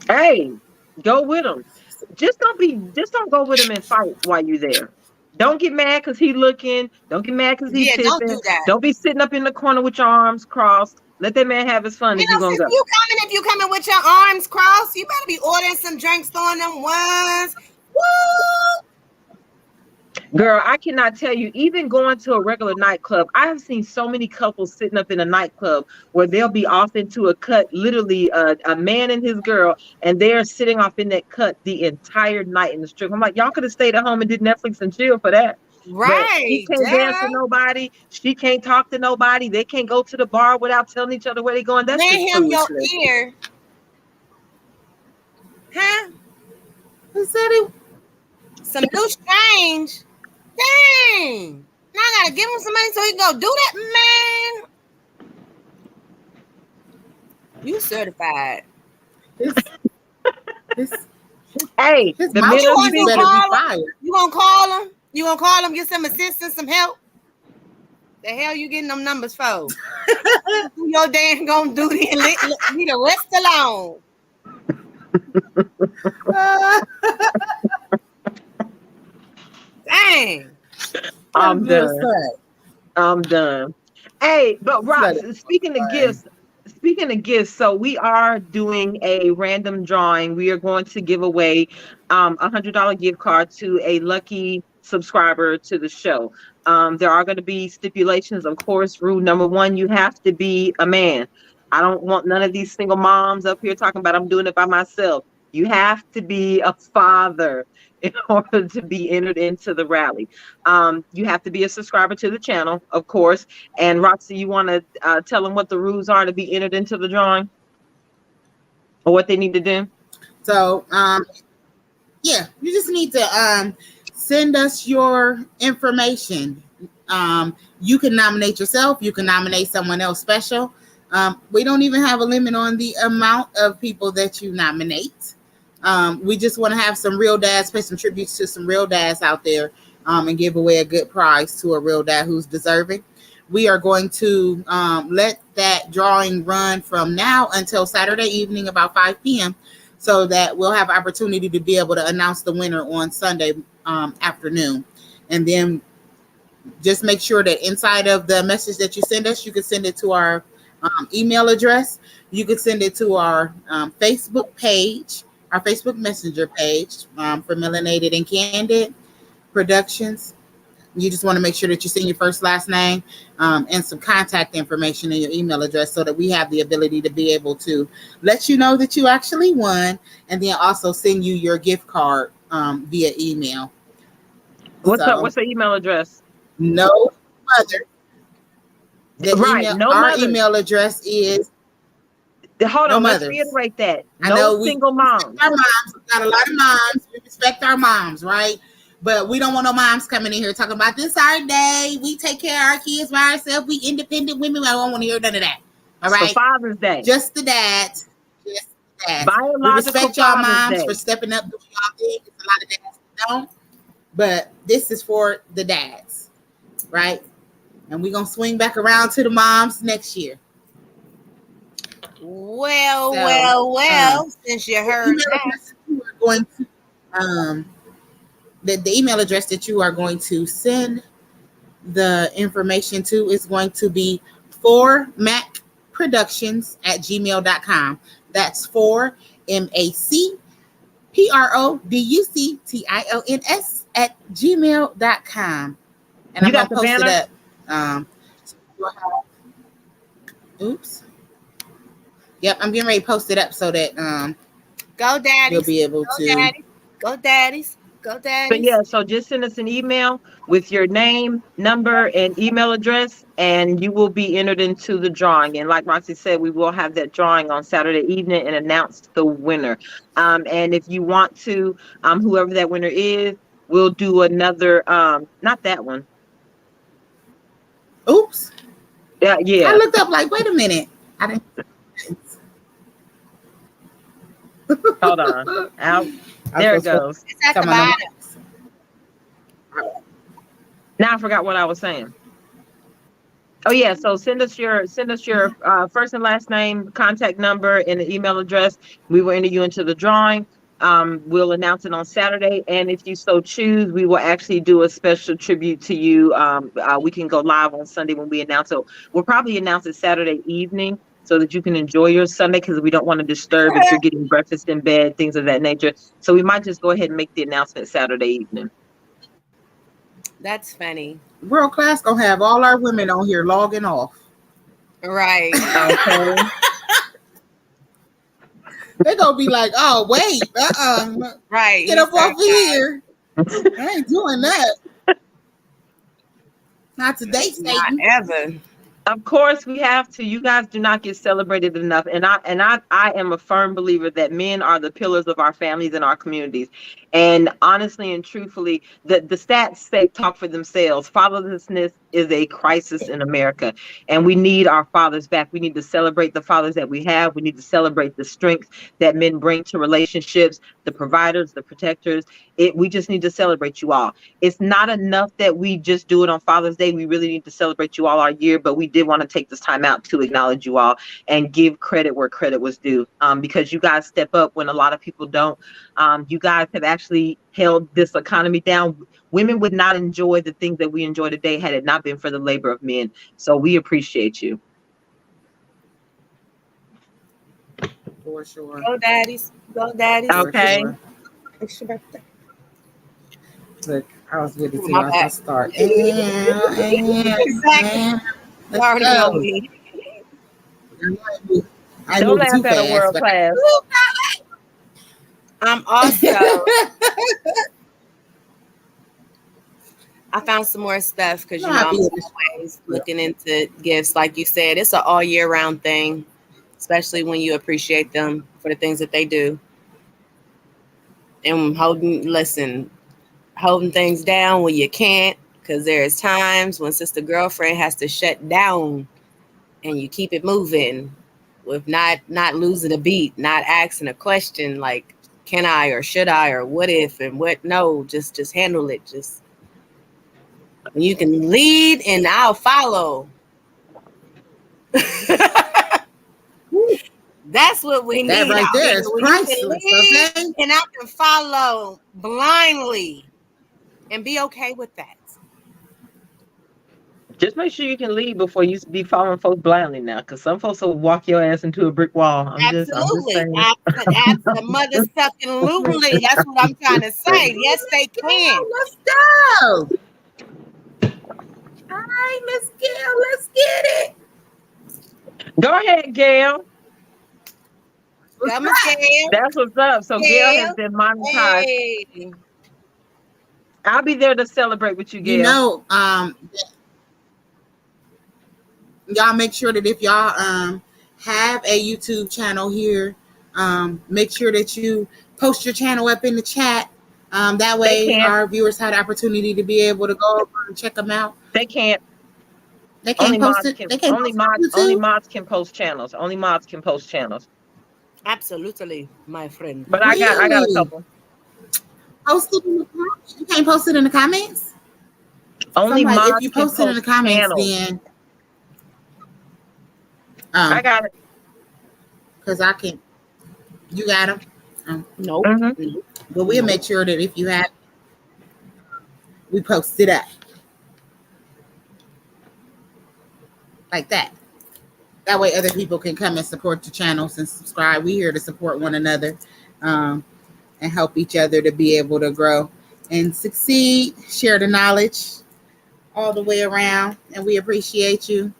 Hey, go with him. Just don't go with him and fight while you there. Don't get mad because he looking. Don't get mad because he Yeah, don't tipping. do that. Don't be sitting up in the corner with your arms crossed. Let that man have his fun You if you know, gonna since go. if you coming with your arms crossed, you better be ordering some drinks, throwing them ones. Woo! Girl, I cannot tell you, even going to a regular nightclub, I have seen so many couples sitting up in a nightclub where they'll be off into a cut, literally a man and his girl, and they're sitting off in that cut the entire night in the strip. I'm like, y'all could have stayed at home and did Netflix and chill for that. But he Right, can't dance duh. with nobody. She can't talk to nobody. They can't go to the bar without telling each other where they're going. That's Lend just him your foolishness. ear, huh? He said he. Some new strange. Dang. Now I gotta give him some money so he can go do that, man. You certified. His, his, Hey, his the men You of gonna mouthpiece do business. better be call him? fired. You gonna call him? You gonna call him? Get some assistance, some help? The hell you getting them numbers for? Do your damn gonna do the leave the rest alone. Dang. I'm Little done. son. I'm done. Hey, but Just let Rox, it speaking of fly. gifts, so we are doing a random drawing. We are going to give away $100 gift card to a lucky subscriber to the show. There are going to be stipulations, of course. Rule number one, you have to be a man. I don't want none of these single moms up here talking about I'm doing it by myself. You have to be a father in order to be entered into the rally. You have to be a subscriber to the channel, of course. And Roxy, you want to tell them what the rules are to be entered into the drawing or what they need to do? So, yeah, you just need to send us your information. You can nominate yourself. You can nominate someone else special. We don't even have a limit on the amount of people that you nominate. We just want to have some real dads, pay some tributes to some real dads out there, and give away a good prize to a real dad who's deserving. We are going to let that drawing run from now until Saturday evening about 5 p.m. so that we'll have opportunity to be able to announce the winner on Sunday afternoon. And then just make sure that inside of the message that you send us, you can send it to our email address. You can send it to our Facebook page, our Facebook Messenger page for Melanated and Candid Productions. You just want to make sure that you send your first, last name, and some contact information in your email address so that we have the ability to be able to let you know that you actually won, and then also send you your gift card via email. What's up? So, What's the email address? no mother. Right. No Our mothers. email address is Hold no on. Let's mothers. reiterate that. I No know we single respect moms. our moms. We got a lot of moms. We respect our moms, right? But we don't want no moms coming in here talking about this our day. We take care of our kids by ourselves. We independent women. I don't want to hear none of that. All For right? Father's Day. Just the dads. Just the dads. We Biological respect y'all Father's moms Day. for stepping up, doing y'all thing. It's a lot of dads that don't. But this is for the dads, right? And we're going to swing back around to the moms next year. Well, since you heard that. You are going to, the email address that you are going to send the information to is going to be for macproductions@gmail.com. That's for MacProductions@gmail.com. And You I'm got going the to post it banner? up. So you'll have, oops. Yep, I'm getting ready to post it up so that Go daddies. you'll be able Go to. daddies. Go daddies. Go But daddies. yeah, so just send us an email with your name, number, and email address, and you will be entered into the drawing. And like Roxy said, we will have that drawing on Saturday evening and announce the winner. And if you want to, whoever that winner is, we'll do another, not that one. Oops. Yeah, yeah. I looked up like, wait a minute. I didn't. Hold on. Out. There it goes. It's at the bottom. Now I forgot what I was saying. Oh yeah, so send us your first and last name, contact number, and an email address. We will enter you into the drawing. We'll announce it on Saturday, and if you so choose, we will actually do a special tribute to you. We can go live on Sunday when we announce it. We'll probably announce it Saturday evening so that you can enjoy your Sunday, because we don't want to disturb if you're getting breakfast in bed, things of that nature. So we might just go ahead and make the announcement Saturday evening. That's funny. World Class gonna have all our women on here logging off. Right. Okay. They gonna be like, oh wait, Right. get up off of here. I ain't doing that. Not today, Not Satan. ever. Of course we have to. You guys do not get celebrated enough. And I am a firm believer that men are the pillars of our families and our communities. And honestly and truthfully, the stats talk for themselves. Fatherlessness is a crisis in America, and we need our fathers back. We need to celebrate the fathers that we have. We need to celebrate the strength that men bring to relationships, the providers, the protectors. We just need to celebrate you all. It's not enough that we just do it on Father's Day. We really need to celebrate you all our year, but we did want to take this time out to acknowledge you all and give credit where credit was due, because you guys step up when a lot of people don't. You guys have actually held this economy down. Women would not enjoy the things that we enjoy today had it not been for the labor of men. So we appreciate you. For sure. Go daddies. Go daddies. Okay. Sure. It's your birthday. Look, I was with it too. My I was bad. gonna start. Exactly. You already know me. I Don't moved laugh too at a fast. world But class. I'm also. I found some more stuff because I'm always looking into gifts. Like you said, it's an all year round thing, especially when you appreciate them for the things that they do. And holding things down when you can't, because there's times when sister girlfriend has to shut down and you keep it moving with not losing a beat, not asking a question like, can I or should I or what if and what? No, just handle it. Just when you can lead and I'll follow. That's what we that need right out there here. is When you can priceless. lead Okay. and I can follow blindly and be okay with that. Just make sure you can leave before you be following folks blindly now, because some folks will walk your ass into a brick wall. I'm just Absolutely. saying. Absolutely. That's what I'm trying to say. Yes, they can. Let's go. All right, let's get it. Go ahead, Gail. Come on, That's what's up. So Gail has been monetized. Hey. I'll be there to celebrate with you, Gail. You know, y'all make sure that if y'all have a YouTube channel here, make sure that you post your channel up in the chat. That way our viewers have the opportunity to be able to go over and check them out. They can't. They can't post it. Only mods can post channels. Only mods can post channels. Absolutely, my friend. But really? I got a couple. Post it in the comments. You can't post it in the comments. Only mods if you post it in the comments, then I got it. Because I can. You got them. Nope. Mm-hmm. But we'll make sure that if you have, we post it up like that. That way other people can come and support the channels and subscribe. We're here to support one another and help each other to be able to grow and succeed, share the knowledge all the way around. And we appreciate you.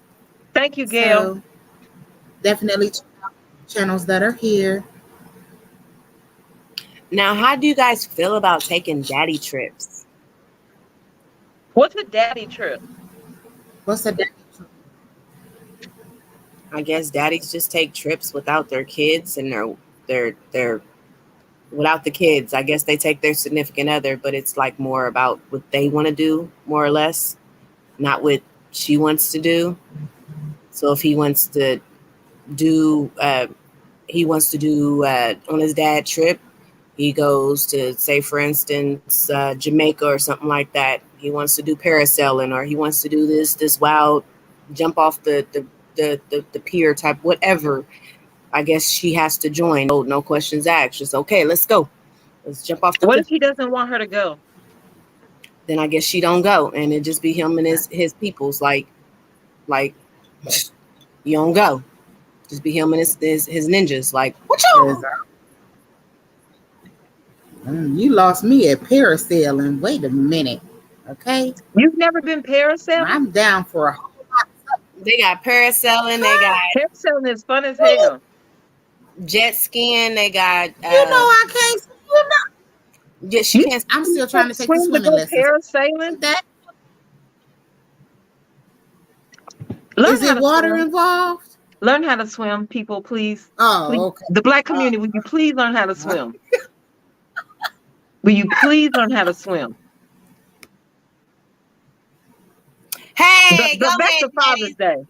Thank you, Gail. So definitely check out channels that are here. Now, how do you guys feel about taking daddy trips? What's a daddy trip? What's a daddy trip? I guess daddies just take trips without their kids and they're without the kids. I guess they take their significant other, but it's like more about what they want to do, more or less, not with she wants to do. So if he wants to do on his dad trip, he goes to, say for instance, Jamaica or something like that. He wants to do parasailing, or he wants to do this wild jump off the pier type, whatever. I guess she has to join. No questions asked. Just okay, let's go. Let's jump off the What cliff. if he doesn't want her to go? Then I guess she don't go, and it just be him and his peoples. Like you don't go. Just be him and his ninjas. Like what y'all? You lost me at parasailing. Wait a minute. Okay. You've never been parasailing? I'm down for a whole lot. They got parasailing. They got Parasailing is fun as hell. Jet skiing. They got. I can't. Yeah, she can't. I'm still trying to take the swim to swimming go lessons. parasailing? Is it water involved? Learn how to swim, people, please. Oh, please. okay. The Black community, will you please learn how to swim? Will you please learn how to swim? Hey, go back ahead, to Father's Day.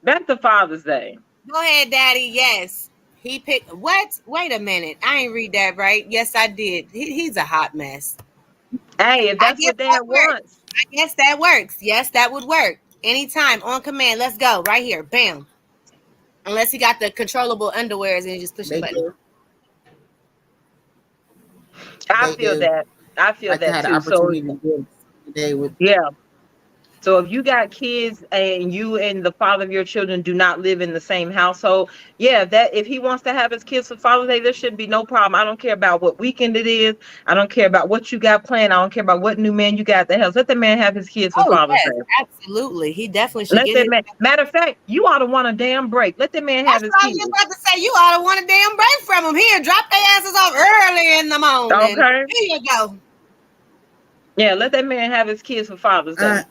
Back to Father's Day. Go ahead, Daddy. Yes. He picked what? Wait a minute. I ain't read that right. Yes, I did. He's a hot mess. Hey, if that's what Dad wants. I guess that works. Yes, that would work. Anytime, on command. Let's go. Right here. Bam. Unless he got the controllable underwears and he just push the button. I feel that. I feel that too. So, yeah. So if you got kids and you and the father of your children do not live in the same household, yeah, that if he wants to have his kids for Father's Day, there should be no problem. I don't care about what weekend it is. I don't care about what you got planned. I don't care about what new man you got at the house. Let the man have his kids for Father's Day. Absolutely. He definitely should get it. Matter of fact, you ought to want a damn break. Let the man have his kids. I was about to say, you ought to want a damn break from him. Here, drop their asses off early in the morning. Okay. Here you go. Yeah, let that man have his kids for Father's Day.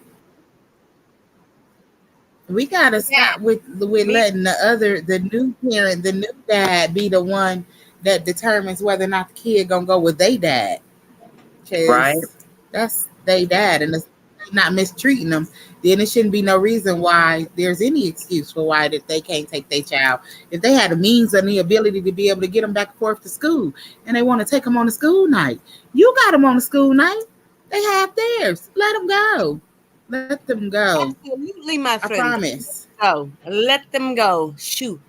We gotta stop with letting the new parent, the new dad, be the one that determines whether or not the kid gonna go with their dad. Right. That's their dad, and it's not mistreating them. Then it shouldn't be no reason why there's any excuse for why that they can't take their child. If they had the means and the ability to be able to get them back and forth to school, and they want to take them on a school night, you got them on a school night. They have theirs. Let them go. Let them go. Absolutely, my friend. I promise. So let them go. Shoot.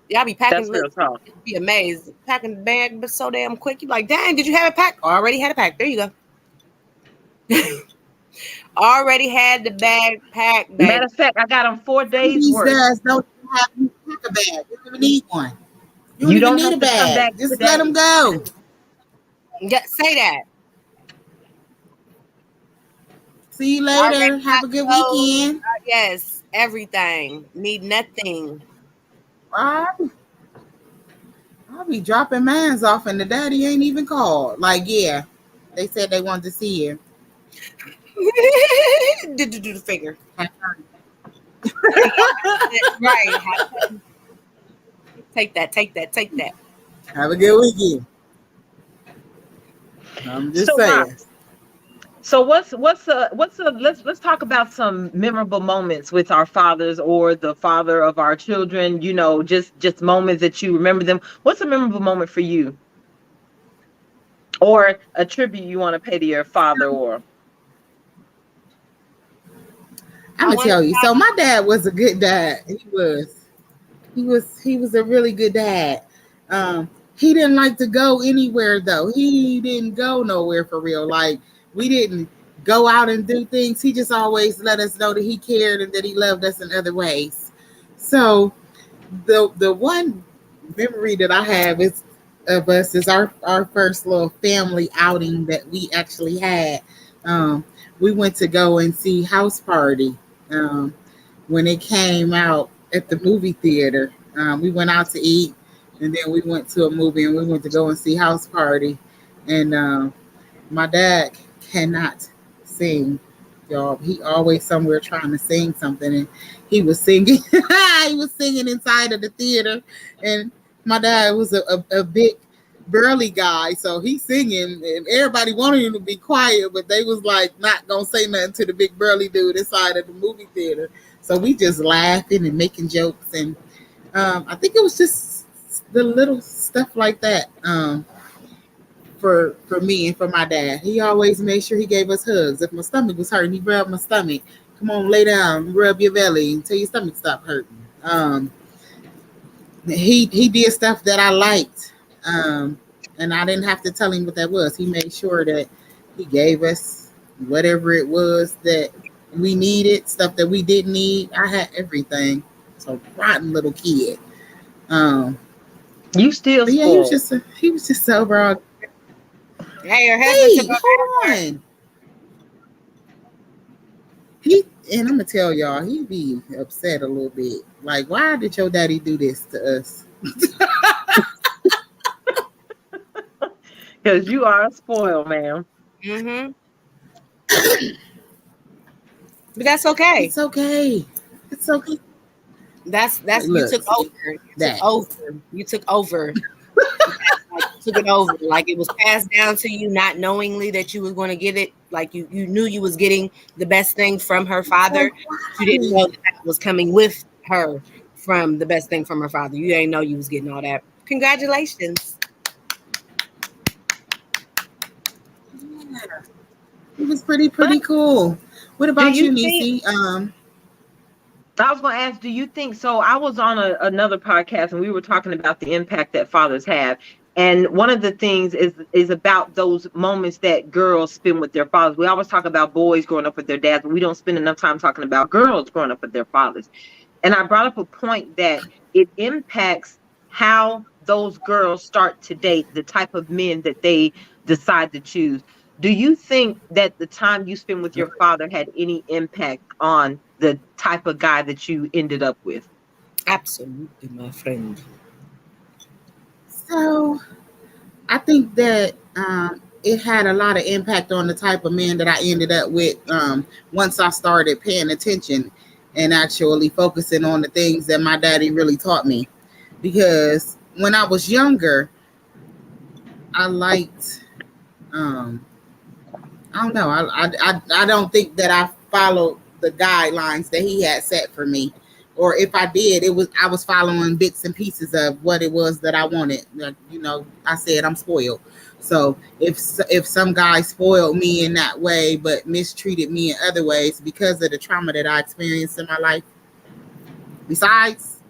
Y'all be packing. That's real talk. You'd be amazed. Packing the bag but so damn quick. You like, dang, did you have it packed? Already had it packed. There you go. Already had the bag packed. Matter of fact, I got them 4 days worth. These don't have to pack a bag. You don't even need one. You don't need a bag. Just let them go. Say that. See you later. Have a good weekend. Yes, everything. Need nothing. I'll be dropping mines off and the daddy ain't even called. Like, yeah, they said they wanted to see you. Do the finger. Right. Take that. Have a good weekend. I'm just saying. So let's talk about some memorable moments with our fathers or the father of our children, you know, just moments that you remember them. What's a memorable moment for you? Or a tribute you want to pay to your father or I'm gonna tell you. So my dad was a good dad. He was a really good dad. He didn't like to go anywhere though. He didn't go nowhere for real. Like, we didn't go out and do things. He just always let us know that he cared and that he loved us in other ways. So the one memory that I have of us is our first little family outing that we actually had. We went to go and see House Party when it came out at the movie theater. We went out to eat, and then we went to a movie, and we went to go and see House Party. And my dad cannot sing, y'all. He always somewhere trying to sing something, and he was singing. He was singing inside of the theater, and my dad was a big burly guy, so he's singing, and everybody wanted him to be quiet, but they was like not gonna say nothing to the big burly dude inside of the movie theater. So we just laughing and making jokes, and I think it was just the little stuff like that. For me and for my dad, he always made sure he gave us hugs. If my stomach was hurting, he rubbed my stomach. Come on, lay down, rub your belly until your stomach stop hurting. He did stuff that I liked, and I didn't have to tell him what that was. He made sure that he gave us whatever it was that we needed, stuff that we didn't need. I had everything. So rotten little kid. Um, You still but yeah, he was spoiled. just he was just so broad. Hey, her husband took Hey, over hold her. on. He and I'm gonna tell y'all, he be upset a little bit. Like, why did your daddy do this to us? Because you are spoiled, ma'am. Mm-hmm. But that's okay. It's okay. It's okay. That's you Look, took see over. You took that. over. You took over. Like you took it over. Like it was passed down to you, not knowingly that you was going to get it. Like you knew you was getting the best thing from her Like, father, but you didn't why? know that that was coming with her from the best thing from her father. You ain't know you was getting all that. Congratulations. Yeah, it was pretty But cool. What do about you you, think? Nisi? I was going to ask, do you think so? I was on another podcast and we were talking about the impact that fathers have. And one of the things is about those moments that girls spend with their fathers. We always talk about boys growing up with their dads, but we don't spend enough time talking about girls growing up with their fathers. And I brought up a point that it impacts how those girls start to date, the type of men that they decide to choose. Do you think that the time you spend with your father had any impact on the type of guy that you ended up with? Absolutely, my friend. So I think that it had a lot of impact on the type of men that I ended up with once I started paying attention and actually focusing on the things that my daddy really taught me. Because when I was younger, I liked, um, I don't know, I don't think that I followed the guidelines that he had set for me. Or if I did, it was I was following bits and pieces of what it was that I wanted. Like, I said I'm spoiled. So if some guy spoiled me in that way, but mistreated me in other ways because of the trauma that I experienced in my life, besides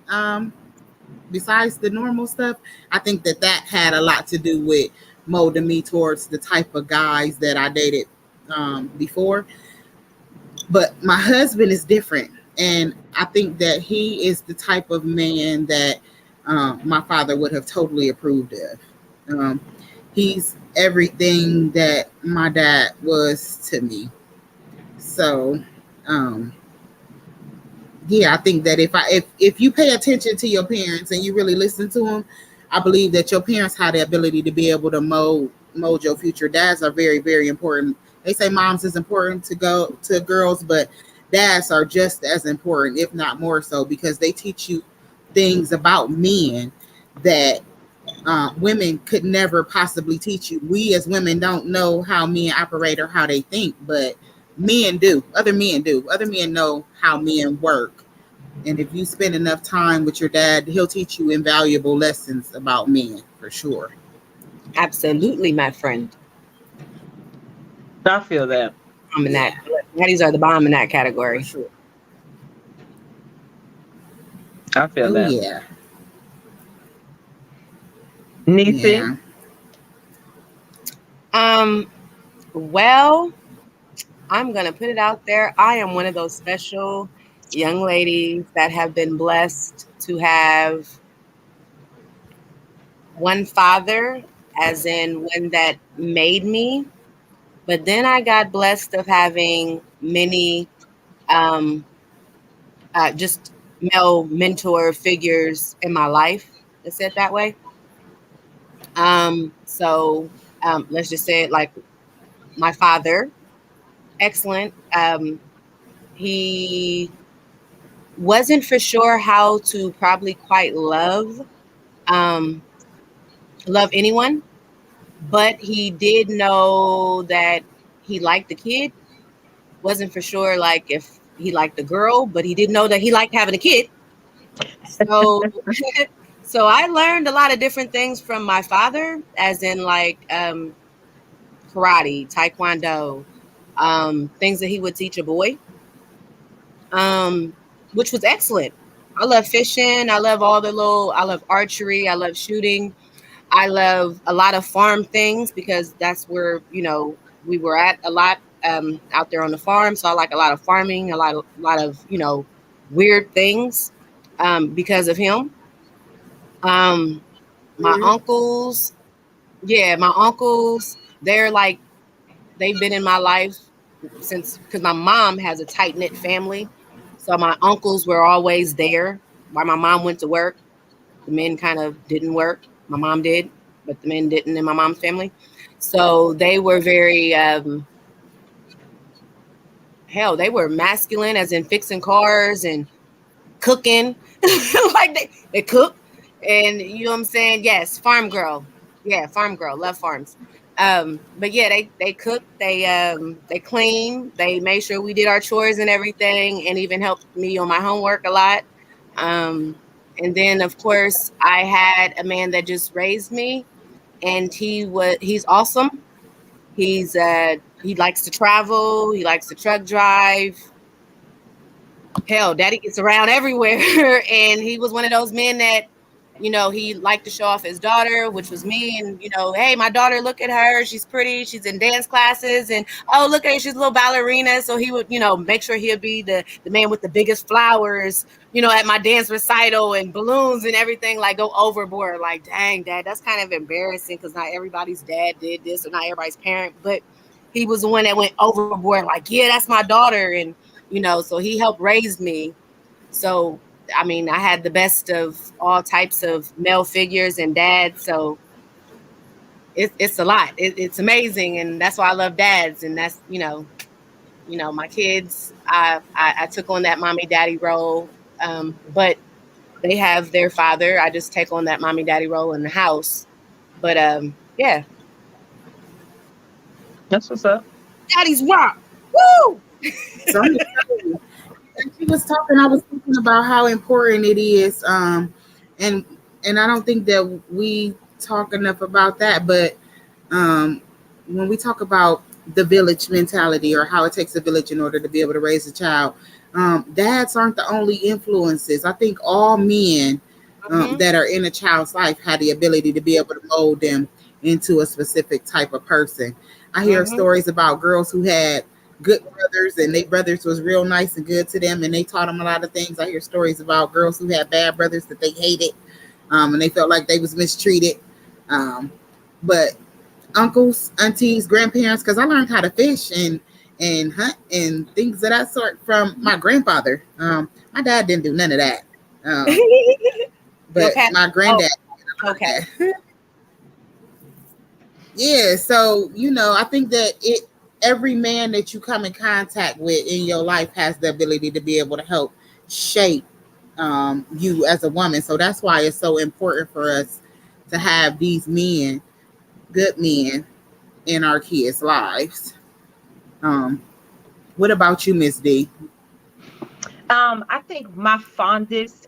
besides the normal stuff, I think that that had a lot to do with molding me towards the type of guys that I dated before. But my husband is different, and I think that he is the type of man that my father would have totally approved of. He's everything that my dad was to me. So, um, yeah, I think that if you pay attention to your parents and you really listen to them, I believe that your parents have the ability to be able to mold your future. Dads are very important. They say moms is important to go to girls, but dads are just as important, if not more so, because they teach you things about men that women could never possibly teach you. We as women don't know how men operate or how they think, but men do. Other men do. Other men know how men work. And if you spend enough time with your dad, he'll teach you invaluable lessons about men for sure. Absolutely, my friend. I feel that. I'm in that. Yeah, Daddies are the bomb in that for category. sure. I feel Oh that. yeah. Nisi? Yeah. Um, well, I'm gonna put it out there. I am one of those special young ladies that have been blessed to have one father, as in one that made me. But then I got blessed of having many um, just male mentor figures in my life. Let's say it that way. So let's just say it like my father, excellent. He wasn't for sure how to probably quite love. Um, love anyone, but he did know that he liked the kid. Wasn't for sure like if he liked the girl, but he did know that he liked having a kid. So so I learned a lot of different things from my father, as in like karate, taekwondo, things that he would teach a boy, which was excellent. I love fishing. I love all the little, I love archery. I love shooting. I love a lot of farm things because that's where, we were at a lot out there on the farm. So I like a lot of farming, a lot of, weird things because of him. Um, my Mhm. uncles, yeah, my uncles, they're like, they've been in my life since, because my mom has a tight knit family. So my uncles were always there while my mom went to work. The men kind of didn't work. My mom did, but the men didn't in my mom's family. So they were very, hell, they were masculine, as in fixing cars and cooking. Like they cook. And you know what I'm saying? Yes, farm girl. Yeah, farm girl. Love farms. But yeah, they cooked, they cleaned, they made sure we did our chores and everything, and even helped me on my homework a lot. Um, and then of course I had a man that just raised me, and he's awesome. He likes to travel, he likes to truck drive. Hell, daddy gets around everywhere. And he was one of those men that, he liked to show off his daughter, which was me. And, hey, my daughter, look at her. She's pretty. She's in dance classes. And, oh, look at her. She's a little ballerina. So he would, make sure he'll be the man with the biggest flowers, at my dance recital, and balloons and everything, like go overboard. Like, dang, dad, that's kind of embarrassing because not everybody's dad did this, or not everybody's parent. But he was the one that went overboard, like, yeah, that's my daughter. And, so he helped raise me. So, I mean, I had the best of all types of male figures and dads. So it's a lot. It's amazing. And that's why I love dads. And that's, my kids, I took on that mommy daddy role. But they have their father. I just take on that mommy daddy role in the house. But yeah, That's what's up. daddy's rock. Woo! So I'm just telling you. When she was talking, I was thinking about how important it is, and I don't think that we talk enough about that. But um, when we talk about the village mentality, or how it takes a village in order to be able to raise a child, dads aren't the only influences. I think all men Hmm. that are in a child's life had the ability to be able to mold them into a specific type of person. I hear Hmm. stories about girls who had good brothers, and they brothers was real nice and good to them, and they taught them a lot of things. I hear stories about girls who had bad brothers that they hated, and they felt like they was mistreated. Um, but uncles, aunties, grandparents, because I learned how to fish and hunt and things of that sort from my grandfather. My dad didn't do none of that, um, Your but past. my Oh, granddad did a lot of okay. that. Yeah, so I think that every man that you come in contact with in your life has the ability to be able to help shape you as a woman. So that's why it's so important for us to have these men, good men, in our kids' lives. Um, what about you, Miss D? I think my fondest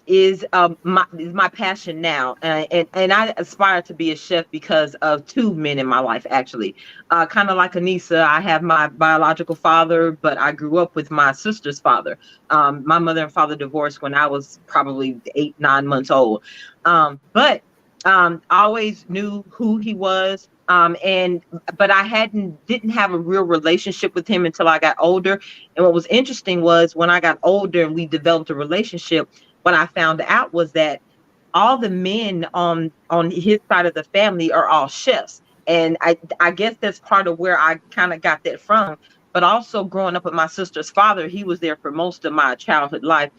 is my passion now, and I aspire to be a chef because of two men in my life actually. Kind of like Anissa, I have my biological father, but I grew up with my sister's father. My mother and father divorced when I was probably 8, 9 months old. But I always knew who he was. And but I didn't have a real relationship with him until I got older. And what was interesting was when I got older and we developed a relationship, what I found out was that all the men on his side of the family are all chefs. And I guess that's part of where I kind of got that from. But also growing up with my sister's father, he was there for most of my childhood life.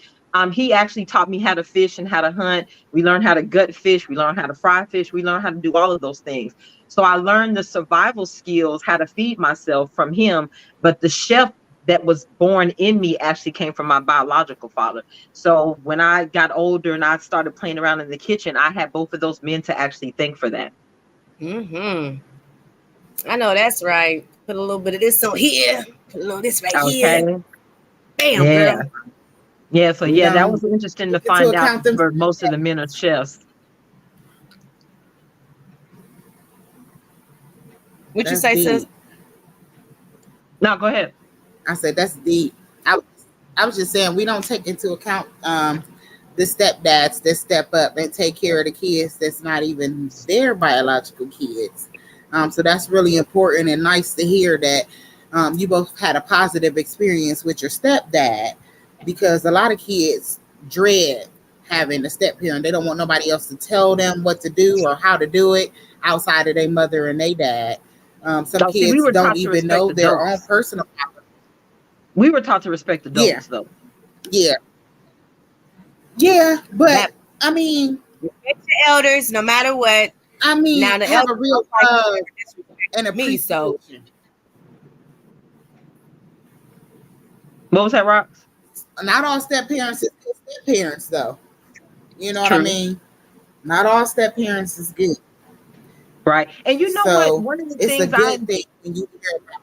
He actually taught me how to fish and how to hunt. We learned how to gut fish. We learned how to fry fish. We learned how to do all of those things. So I learned the survival skills, how to feed myself from him. But the chef that was born in me actually came from my biological father. So when I got older and I started playing around in the kitchen, I had both of those men to actually thank for that. Mm-hmm. I know that's right. Put a little bit of this on here. Put a little of this right here. Okay. Bam, Yeah. girl. Yeah. So We yeah, that don't was interesting to take into find out account them. for most of the men are chefs. What you That's say, sis? deep. No, go ahead. I said that's deep. I was just saying we don't take into account the stepdads that step up and take care of the kids that's not even their biological kids. So that's really important and nice to hear that you both had a positive experience with your stepdad, because a lot of kids dread having a step parent. They don't want nobody else to tell them what to do or how to do it outside of their mother and their dad. Some Oh, see, we kids were don't taught to even respect know their own adults. personal. We were taught to respect Yeah, adults, though. yeah, yeah. But That I mean, Respect your elders, no matter what. Now the have elders a real most likely love never and disrespected me, so appreciation. what was that, Rocks? Not all step parents is good step parents, though. You know what I True. mean? Not all step parents is good. Right. And you know what? So One of the it's a things I good thing when you hear about.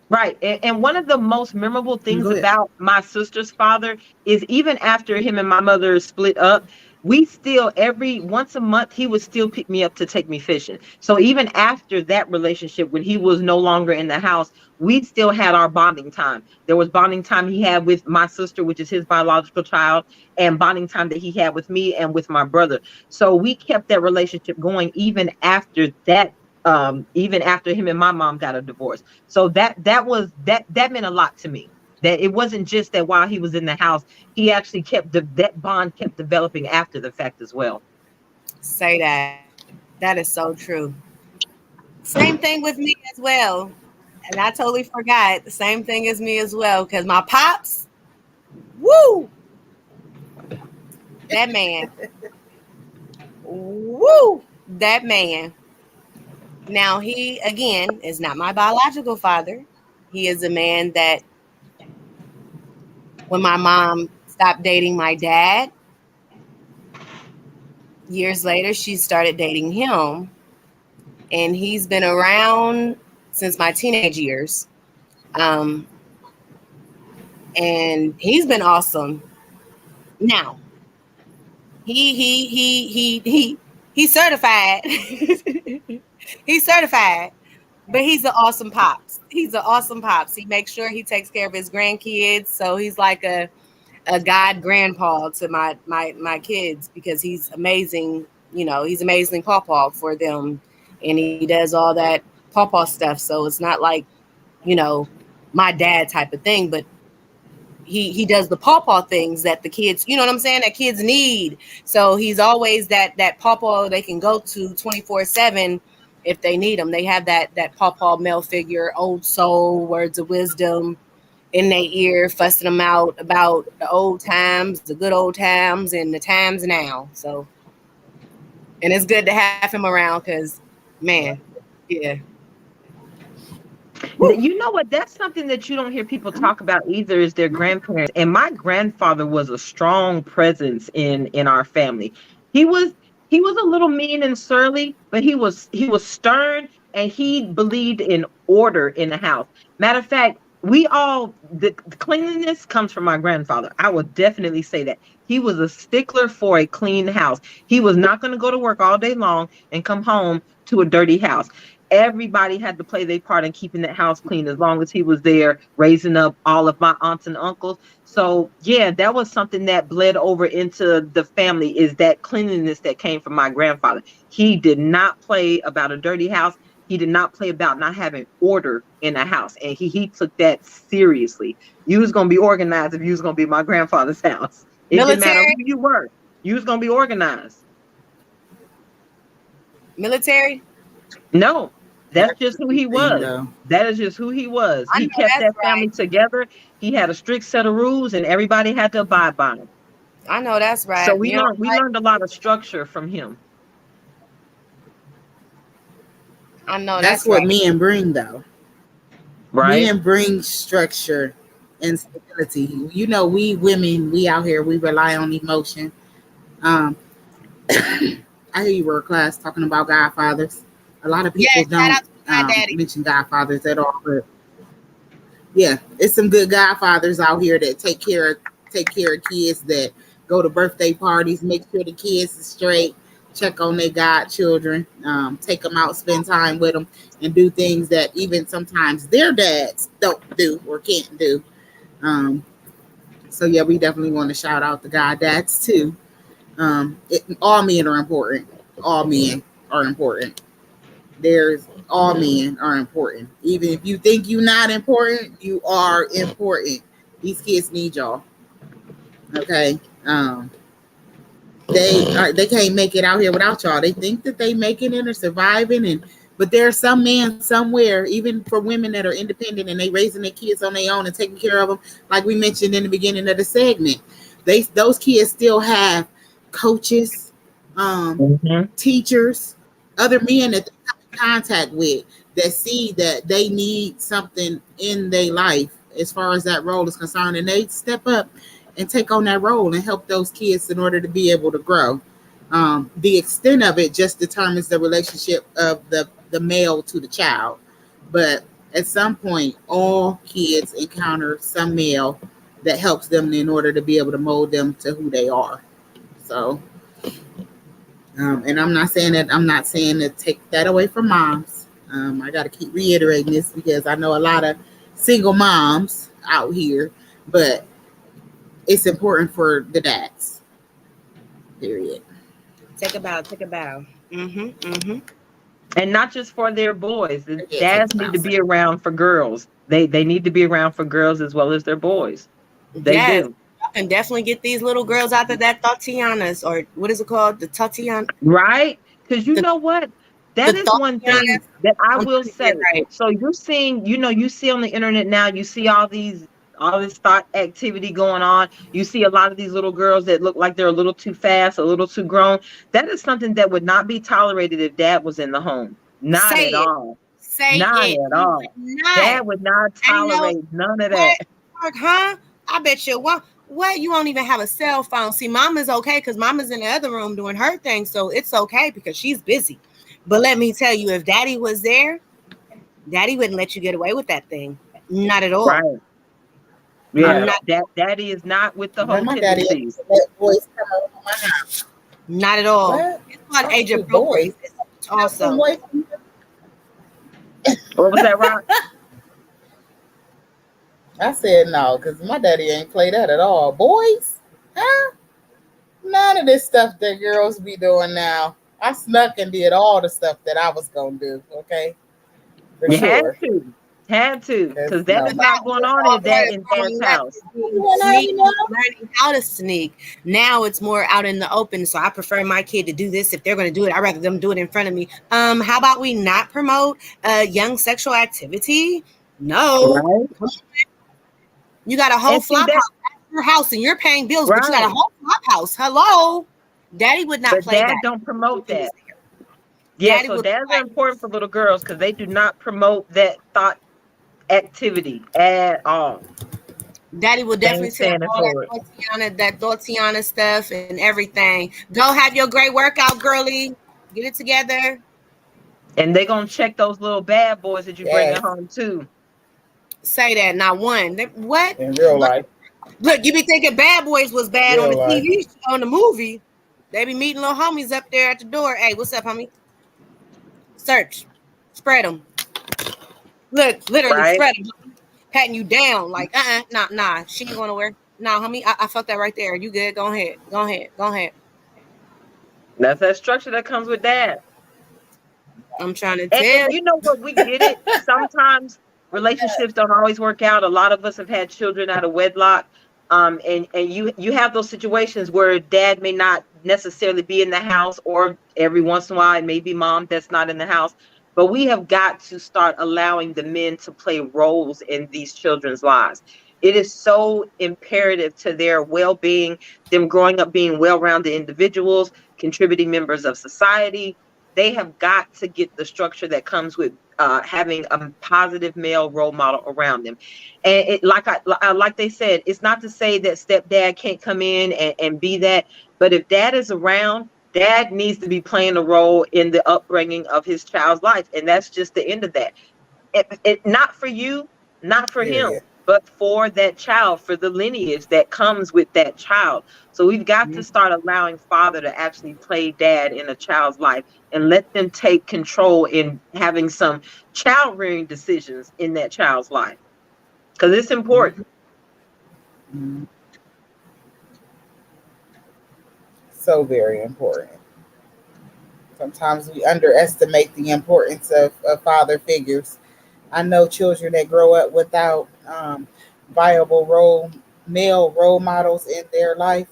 Right. And one of the most memorable things Go ahead. about my sister's father is even after him and my mother split up, we still, every once a month, he would still pick me up to take me fishing. So even after that relationship, when he was no longer in the house, we still had our bonding time. There was bonding time he had with my sister, which is his biological child, and bonding time that he had with me and with my brother. So we kept that relationship going even after that, even after him and my mom got a divorce. So that meant a lot to me. That it wasn't just that while he was in the house, he actually that bond kept developing after the fact as well. say that. That is so true. Same thing with me as well. And I totally forgot. The same thing as me as well. Because my pops, woo, that man, woo, that man. Now, he, again, is not my biological father. He is a man that, when my mom stopped dating my dad, years later, she started dating him. And he's been around since my teenage years. Um, and he's been awesome. Now, he's certified. He's certified, but he's an awesome pops. He's an awesome pops. He makes sure he takes care of his grandkids. So he's like a god grandpa to my kids, because he's amazing. You know, he's amazing pawpaw for them, and he does all that pawpaw stuff. So it's not like, my dad type of thing, but he does the pawpaw things that the kids, you know what I'm saying, that kids need. So he's always that pawpaw they can go to 24/7 if they need them. They have that pawpaw male figure, old soul, words of wisdom in their ear, fussing them out about the old times, the good old times, and the times now. So, and it's good to have him around because, man, yeah. Woo. You know what? That's something that you don't hear people talk about either, is their grandparents. And my grandfather was a strong presence in our family. He was he was a little mean and surly, but he was stern, and he believed in order in the house. Matter of fact, the cleanliness comes from my grandfather. I would definitely say that. He was a stickler for a clean house. He was not going to go to work all day long and come home to a dirty house. Everybody had to play their part in keeping that house clean as long as he was there raising up all of my aunts and uncles. So yeah, that was something that bled over into the family, is that cleanliness that came from my grandfather. He did not play about a dirty house. He did not play about not having order in a house. And he took that seriously. You was gonna be organized if you was gonna be my grandfather's house. It didn't matter who Military, you were. You was gonna be organized. military. No, that's That's just a who good he thing, was. though. That is just who he was. I He know kept that's that family right. together. He had a strict set of rules, and everybody had to abide by them. I know that's So right. we You know, learned we learned a lot of structure from him. I know That's that's what right. men bring, though. Right. Men bring structure and stability. You know, we women, we out here, we rely on emotion. Um, I hear you were class talking about godfathers. A lot of people Yes, shout don't out to my daddy. mention godfathers at all, but yeah, it's some good godfathers out here that take care of kids, that go to birthday parties, make sure the kids is straight, check on their godchildren, take them out, spend time with them, and do things that even sometimes their dads don't do or can't do. Um, so yeah, we definitely want to shout out the god dads too. All men are important. All men are important. There's all men are important. Even if you think you're not important, you are important. These kids need y'all. Okay. They can't make it out here without y'all. They think that they making it or surviving, and but there's some man somewhere, even for women that are independent and they raising their kids on their own and taking care of them, like we mentioned in the beginning of the segment. Those kids still have coaches, um, Mm-hmm. teachers, other men that they come in contact with that see that they need something in their life as far as that role is concerned, and they step up and take on that role and help those kids in order to be able to grow. The extent of it just determines the relationship of the male to the child. But at some point, all kids encounter some male that helps them in order to be able to mold them to who they are. So, and I'm not saying to take that away from moms. I got to keep reiterating this because I know a lot of single moms out here, but it's important for the dads. Period. Take a bow. Take a bow. Mm-hmm. Mm-hmm. And not just for their boys. The I did take dads the need to mouse be out. around for girls. They need to be around for girls as well as their boys. They Yes. do. I can definitely get these little girls out of that Tatianas, or what is it called? The Tatiana, Right? Because you the know what? the That is one thing Tatianas. that I I'm will trying to get say. it right. So you're seeing, you see on the internet now, you see all this thought activity going on. You see a lot of these little girls that look like they're a little too fast, a little too grown. That is something that would not be tolerated if dad was in the home. Not Say at it. all. Say Not it. at He all. would not. Dad would not Ain't no tolerate none of that. what? Mark, huh? I bet you what you won't even have a cell phone. See, mama's okay because mama's in the other room doing her thing, so it's okay because she's busy. But let me tell you, if daddy was there, daddy wouldn't let you get away with that thing. Not at all. Right. Not Yeah. at Not all. Daddy is not with the When whole my daddy used tendencies. to let boys come over my house. not at all. What? It's not Not age with boys. appropriate Kept them also. away from What was that, Rock? I said no, because my daddy ain't play that at all. Boys? Huh? None of this stuff that girls be doing now. I snuck and did all the stuff that I was gonna do, okay? For You had sure. to. Had to. Because Because that no, is my not going on in Part dad of in dad's growing up house. is being when I sneaky, know. learning how to sneak. Now it's more out in the open. So I prefer my kid to do this. If they're going to do it, I'd rather them do it in front of me. How about we not promote young sexual activity? No. Right? You got a whole And see flop that, house. That's your house and you're paying bills, but you got a right. whole flop house. Hello. Daddy would not But play dad that. don't promote He was that. there. Yeah, Daddy so would be dads are like, important for little girls because they do not promote that thought activity at all. Daddy will They definitely ain't tell standing all for it. that Thotiana stuff and everything. Go have your great workout, girly. Get it together. And they gonna check those little bad boys that you bring at Yes, home too. Say that, not one. What? in real life. Look, you be thinking Bad Boys was bad on the Real life. TV show, on the movie. They be meeting little homies up there at the door. Hey, what's up, homie? Search, spread them. Look, literally Right? spread them. Patting you down like, nah. She ain't going nowhere. Nah, homie, I fucked that right there. You good? Go ahead. Go ahead. Go ahead. That's that structure that comes with dad. I'm trying to And tell you know what? We get it. Sometimes relationships don't always work out. A lot of us have had children out of wedlock. And you have those situations where dad may not necessarily be in the house, or every once in a while it may be mom that's not in the house. But we have got to start allowing the men to play roles in these children's lives. It is so imperative to their well-being, them growing up being well-rounded individuals, contributing members of society. they have got to get the structure that comes with having a positive male role model around them. And like they said, it's not to say that stepdad can't come in and be that, but if dad is around, dad needs to be playing a role in the upbringing of his child's life, and that's just the end of that. Not for you, not for him, Period. but for that child, for the lineage that comes with that child. So we've got to start allowing father to actually play dad in a child's life and let them take control in having some child rearing decisions in that child's life, because it's important. Mhm. So very important. Sometimes we underestimate the importance of father figures. I know children that grow up without viable male role models in their life,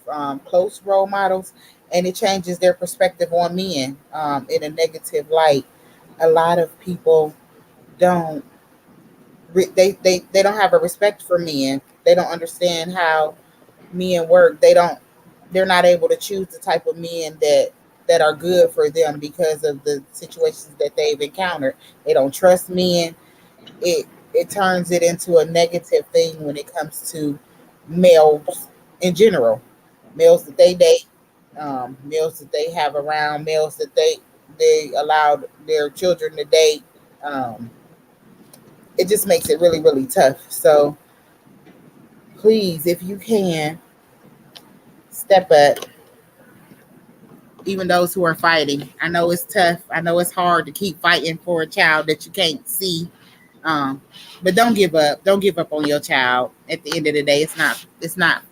close role models, and it changes their perspective on men in a negative light. A lot of people don't they don't have a respect for men. They don't understand how men work. They're not able to choose the type of men that are good for them because of the situations that they've encountered. They don't trust men. It turns it into a negative thing when it comes to males in general. Males that they date, males that they have around, males that they allowed their children to date. Um, it just makes it really really tough. So please, if you can, step up. Even those who are fighting, I know it's tough. I know it's hard to keep fighting for a child that you can't see. Um, but don't give up. Don't give up on your child. At the end of the day, it's not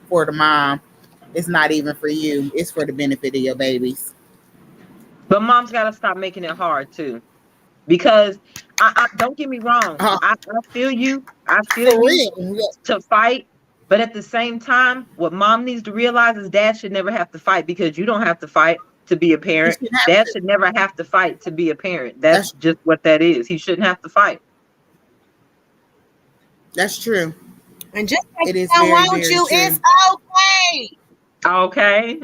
for the mom. It's not even for you. It's for the benefit of your babies. But mom's got to stop making it hard too, because I don't get me wrong. Uh, I feel you. I feel for you real. to fight. But at the same time, what mom needs to realize is dad should never have to fight, because you don't have to fight to be a You parent. shouldn't have Dad to. should never have to fight to be a parent. That's That's just what that is. He shouldn't have to fight. that's true. And just like It you is don't very want very you, it's true. okay. Okay.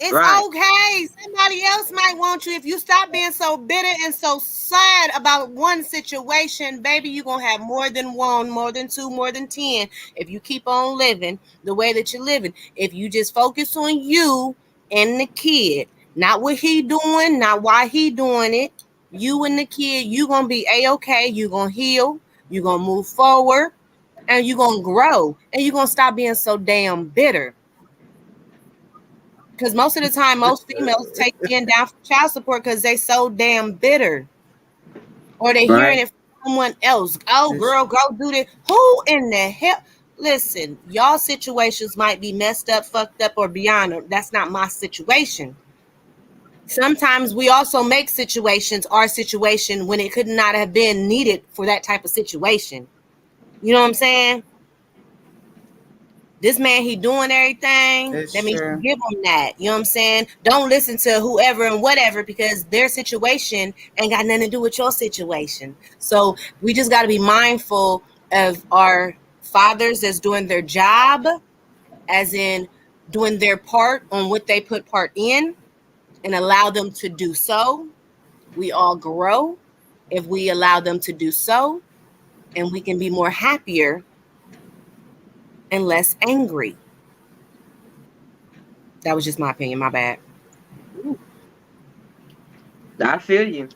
It's Right. okay. Somebody else might want you. If you stop being so bitter and so sad about one situation, baby, you're going to have more than one, more than two, more than 10. If you keep on living the way that you're living, if you just focus on you and the kid, not what he doing, not why he doing it, you and the kid, you're going to be A-okay. You're going to heal. You're going to move forward, and you're going to grow, and you're going to stop being so damn bitter. Because most of the time, most females take men down for child support because they so damn bitter, or they hearing Right. it from someone else. Oh, It's girl, go do this. Who in the hell? Listen, y'all situations might be messed up, fucked up, or beyond. That's not my situation. Sometimes we also make situations our situation when it could not have been needed for that type of situation. You know what I'm saying? This man, he doing everything. it's That means you true. give him that. You know what I'm saying? Don't listen to whoever and whatever, because their situation ain't got nothing to do with your situation. So we just got to be mindful of our fathers that's doing their job, as in doing their part on what they put part in, and allow them to do so. We all grow if we allow them to do so, and we can be more happier and less angry. That was just my opinion. My bad. I feel you.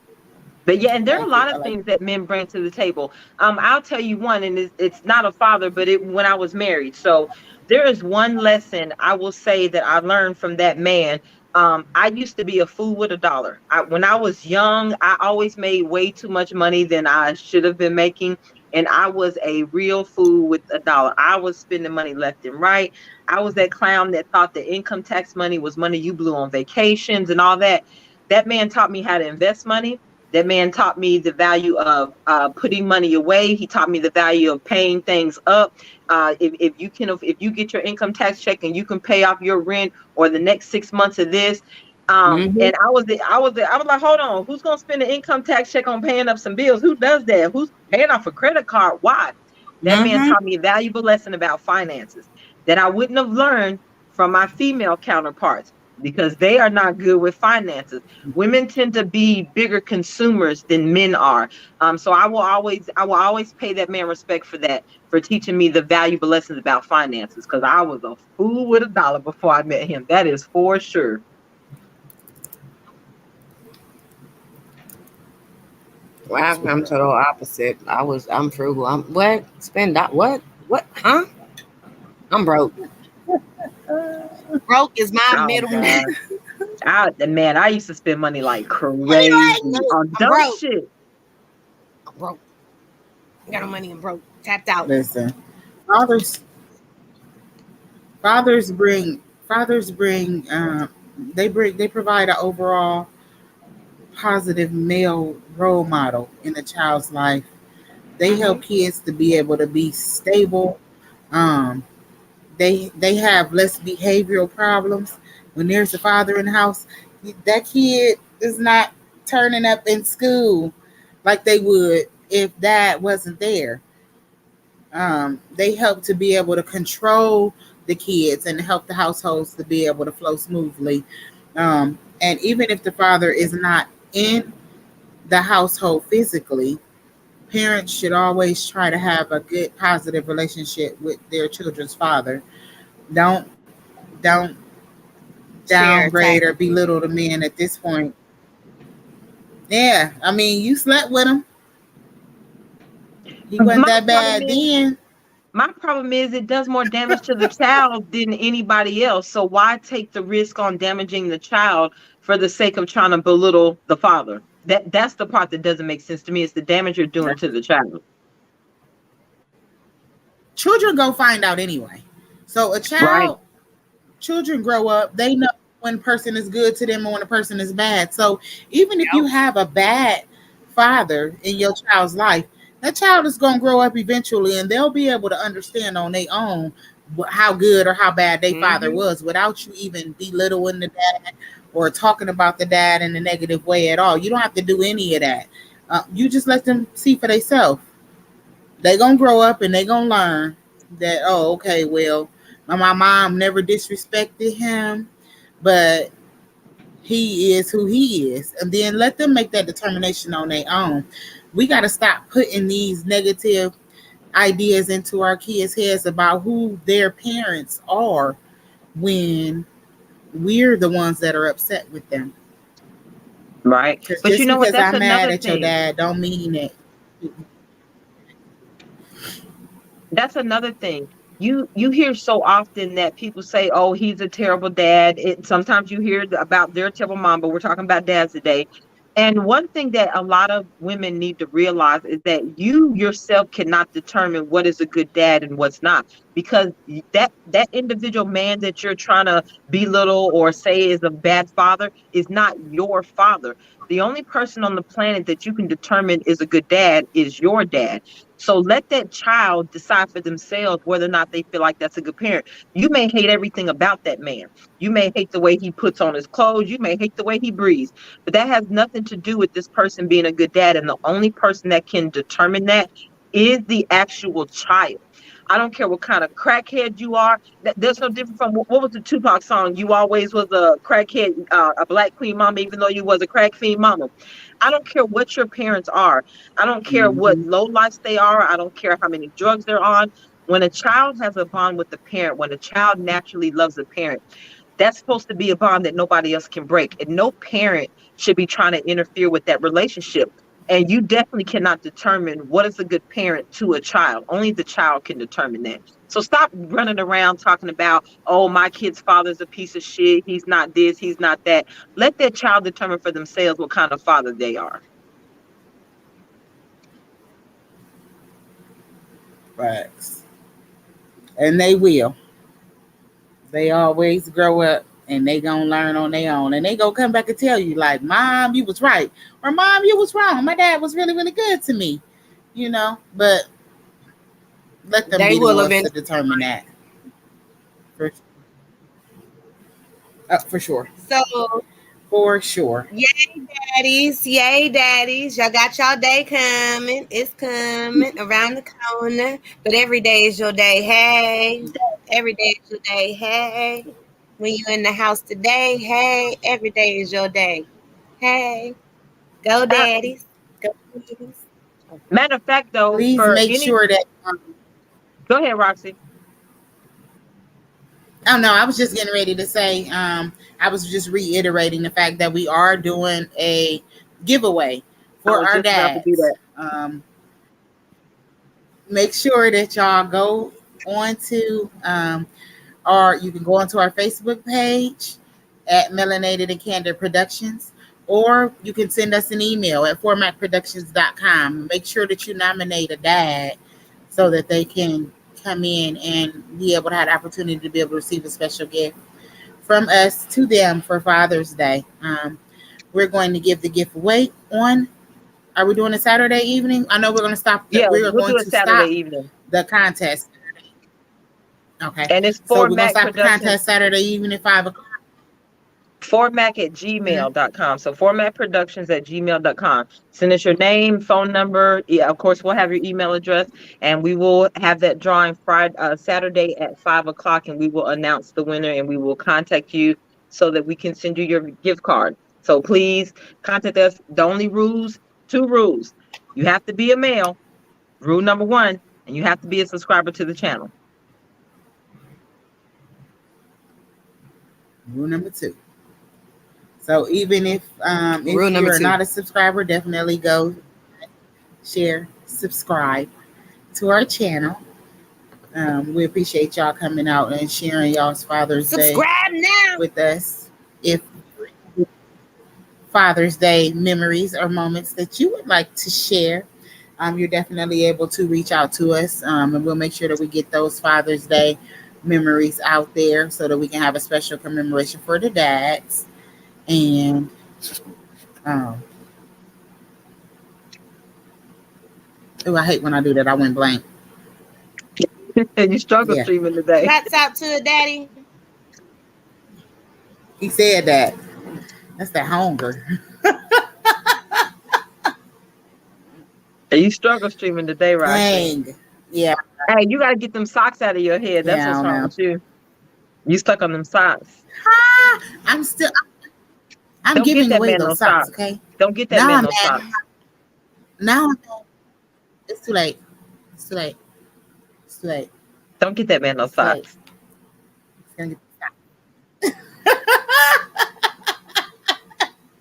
But yeah, and there are a Thank you. lot I of like things that men bring to the table. I'll tell you one, and it's not a father, but when I was married. So there is one lesson I will say that I learned from that man. I used to be a fool with a dollar. When I was young, I always made way too much money than I should have been making. And I was a real fool with a dollar. I was spending money left and right. I was that clown that thought the income tax money was money you blew on vacations and all that. That man taught me how to invest money. That man taught me the value of putting money away. He taught me the value of paying things up. If you get your income tax check and you can pay off your rent or the next 6 months of this. Mm-hmm. And I was like, hold on, who's gonna spend an income tax check on paying up some bills? Who does that? Who's paying off a credit card? Why? That man Mm-hmm. taught me a valuable lesson about finances that I wouldn't have learned from my female counterparts. because they are not good with finances. Women tend to be bigger consumers than men are. So I will always pay that man respect for that, for teaching me the valuable lessons about finances, because I was a fool with a dollar before I met him. That is for sure. Wow, I'm total opposite. I'm frugal. I'm what? Spend that what? What? Huh? I'm broke. Broke is my Oh middle name. God. I used to spend money like Like crazy you. on I'm dumb broke. shit. I'm broke. Got no money and broke. Tapped out. Listen, fathers fathers bring fathers bring they provide an overall positive male role model in a child's life. They Mm-hmm. help kids to be able to be stable. Um, they have less behavioral problems when there's a father in the house. That kid is not turning up in school like they would if dad wasn't there. They help to be able to control the kids and help the households to be able to flow smoothly. And even if the father is not in the household physically, parents should always try to have a good, positive relationship with their children's father. Don't don't Share, downgrade take. or belittle the man at this point. Yeah, I mean, you slept with him. He wasn't My that problem bad is then. My problem is it does more damage to the child than anybody else. So why take the risk on damaging the child for the sake of trying to belittle the father? That's the part that doesn't make sense to me. It's the damage you're doing to the child. Children go find out anyway. So a Right. child, children grow up, they know when a person is good to them and when a person is bad. So even if you Yep. have a bad father in your child's life, that child is going to grow up eventually and they'll be able to understand on their own how good or how bad their father Mm-hmm. was without you even belittling the dad or talking about the dad in a negative way at all. You don't have to do any of that. You just let them see for themselves. They gonna grow up and they gonna learn that, oh, okay, well, my mom never disrespected him, but he is who he is, and then let them make that determination on their own. We got to stop putting these negative ideas into our kids' heads about who their parents are when we're the ones that are upset with them. Right. Because But you just know what? because That's I'm mad another at your thing. dad don't mean that. That's another thing. You hear so often that people say, "Oh, he's a terrible dad." Sometimes you hear about their terrible mom, but we're talking about dads today. And one thing that a lot of women need to realize is that you yourself cannot determine what is a good dad and what's not, because that individual man that you're trying to belittle or say is a bad father is not your father. The only person on the planet that you can determine is a good dad is your dad. So let that child decide for themselves whether or not they feel like that's a good parent. You may hate everything about that man. You may hate the way he puts on his clothes. You may hate the way he breathes. But that has nothing to do with this person being a good dad. And the only person that can determine that is the actual child. I don't care what kind of crackhead you are. There's no different from what was the Tupac song? You always was a crackhead, a black queen mama, even though you was a crack fiend mama. I don't care what your parents are. I don't care what Mhm. low life they are. I don't care how many drugs they're on. When a child has a bond with the parent, when a child naturally loves a parent, that's supposed to be a bond that nobody else can break. And no parent should be trying to interfere with that relationship. And you definitely cannot determine what is a good parent to a child. Only the child can determine that. So stop running around talking about, oh, my kid's father's a piece of shit. He's not this, he's not that. Let that child determine for themselves what kind of father they are. Facts. And they will. They always grow up and they gonna learn on their own. And they gonna come back and tell you, like, Mom, you was right. Or Mom, you was wrong. My dad was really, really good to me. But let them They be the will ones to eventually. determine that. For, for sure. So, For sure. yay, daddies. Yay, daddies. Y'all got y'all day coming. It's coming around the corner. But every day is your day. Hey. Every day is your day. Hey. When you in the house today, hey, every day is your day. Hey, go Uh, daddies. Go daddies. Matter of fact, though, Please for make any, sure that. go ahead, Roxy. Oh no, I was just getting ready to say. I was just reiterating the fact that we are doing a giveaway I for was our just about to do dads. that. Make sure that y'all go on to or you can go onto our Facebook page at Melanated and Candid Productions, or you can send us an email at formatproductions.com. Make sure that you nominate a dad so that they can come in and be able to have the opportunity to be able to receive a special gift from us to them for Father's Day. We're going to give the gift away on. Are we doing a Saturday evening? I know we're going to stop. Yeah, We are we'll going do it to Saturday stop evening. the contest. Okay, And it's so we're going to Format stop the Productions, contest Saturday evening at 5 o'clock. format at gmail.com. So formatproductions at gmail.com. Send us your name, phone number. Yeah, of course, we'll have your email address, and we will have that drawing Friday, Saturday at 5 o'clock, and we will announce the winner, and we will contact you so that we can send you your gift card. So please contact us. The only rules, two rules. You have to be a male, rule number one, and you have to be a subscriber to the channel. Rule number 2. So even if Rule number you're 2. not a subscriber, definitely go share, subscribe to our channel. We appreciate y'all coming out and sharing y'all's Father's Day Subscribe now. with us. If Father's Day memories or moments that you would like to share, you're definitely able to reach out to us, and we'll make sure that we get those Father's Day memories out there so that we can have a special commemoration for the dads. And um, oh, I hate when I do that. I went blank. And you struggle Yeah, streaming today. Shouts out to daddy. he said that. That's that hunger. And you struggle streaming today, Roxy. Dang. Yeah. Hey, you gotta get them socks out of your head. That's Yeah. I what's don't wrong know. with you. You stuck on them socks. I'm still. I'm Don't get giving that away man those no socks. socks. Okay. Don't get that Now man I'm no mad. socks. Now I'm mad. It's too late. It's too late. It's too late. Don't get that man no It's too late. socks. It's gonna get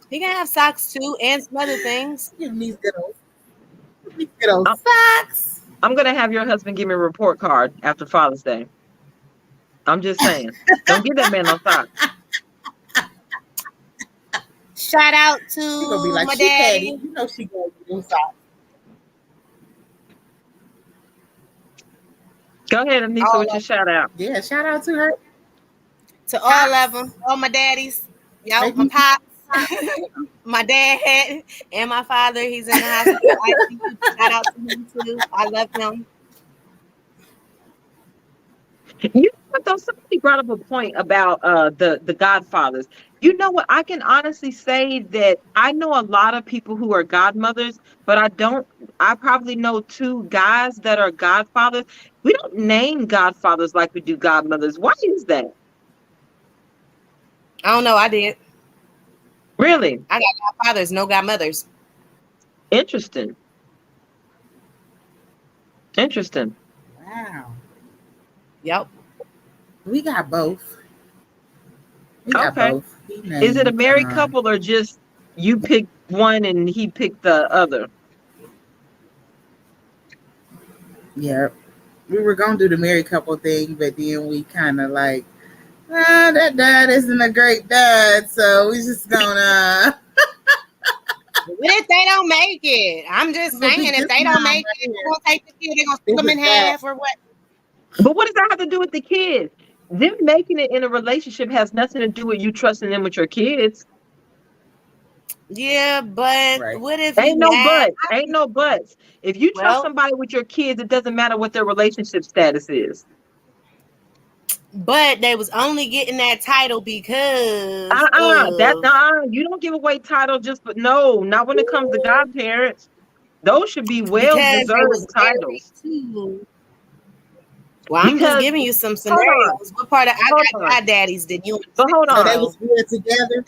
He can have socks too and some other things. Give me these good old I'm, socks. I'm gonna have your husband give me a report card after Father's Day. I'm just saying. Don't get that man no socks. Shout out She gonna be to like, my she petty. daddy. You know she gonna get those socks. Go ahead, Anissa, All with your of shout out. Yeah. Shout out to her. to all of them, all my daddies. Yo, Make my me pops, my dad, and my father. He's in the hospital. Shout out to him too. I love him. You know what though? Somebody brought up a point about the Godfathers. You know what? I can honestly say that I know a lot of people who are godmothers, but I probably know two guys that are godfathers. We don't name godfathers like we do godmothers. Why is that? I don't know. I did. Really? I got godfathers, no godmothers. Interesting. Interesting. Wow. Yep. We got both. We got Okay. both. He Is it a named. married couple or just you picked one and he picked the other? Yeah. We were gonna do the married couple thing, but then we kind of like, that dad isn't a great dad, so we just gonna. What if they don't make it? I'm just We'll saying, pick if this they mom don't make right it, here. they're gonna take the kid, they're gonna This split them in is dad. half or what? But what does that have to do with the kids? Them making it in a relationship has nothing to do with you trusting them with your kids. Yeah, but Right. what if Ain't you no mad? buts. Ain't no buts. If you trust Well, somebody with your kids, it doesn't matter what their relationship status is. but they was only getting that title because You don't give away title just but no, not when it comes to godparents. Those should be because they well-deserved was married titles. to Well, I'm just Because giving you some hold on, scenarios. What part of hold I on, got goddaddies did you but hold So they on, was so good together.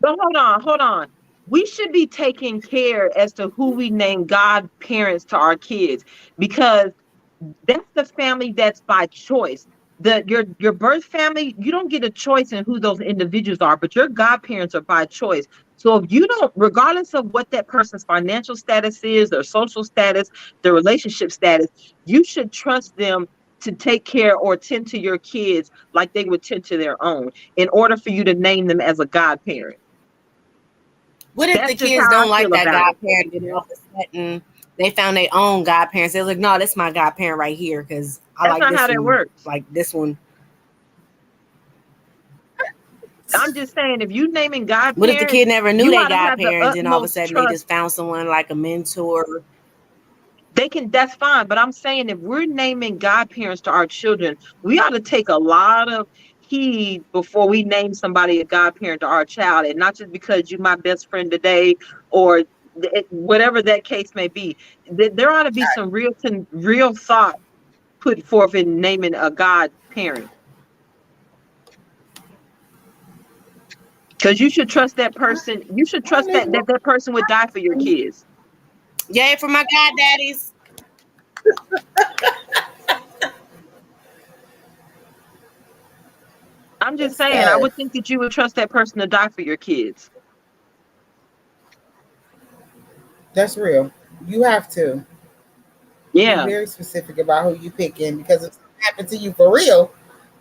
but hold on. We should be taking care as to who we name godparents to our kids, because that's the family that's by choice. Your birth family, you don't get a choice in who those individuals are, but your godparents are by choice. So if you don't, regardless of what that person's financial status is, their social status, their relationship status, you should trust them to take care or tend to your kids like they would tend to their own, in order for you to name them as a godparent. what if the That's just kids how I don't like feel that about it. godparent and all of a sudden they found their own godparents? They're like, no, that's my godparent right here because I That's like not this how that one. works. Like this one. I'm just saying, if you naming What if the godparents, kid never knew you they ought to have the godparents and all of a utmost sudden they trust. just found someone like a mentor? They can, that's fine. But I'm saying, if we're naming godparents to our children, we ought to take a lot of heed before we name somebody a godparent to our child. And not just because you're my best friend today, or whatever that case may be. There ought to be some real thought put forth in naming a godparent. Because you should trust that person. You should I trust don't even that person would die for your know. kids. Yay for my goddaddies. I'm just That's saying, I tough. would think that you would trust that person to die for your kids. That's real. You have to be Yeah, very specific about who you pick in, because if something happened to you for real,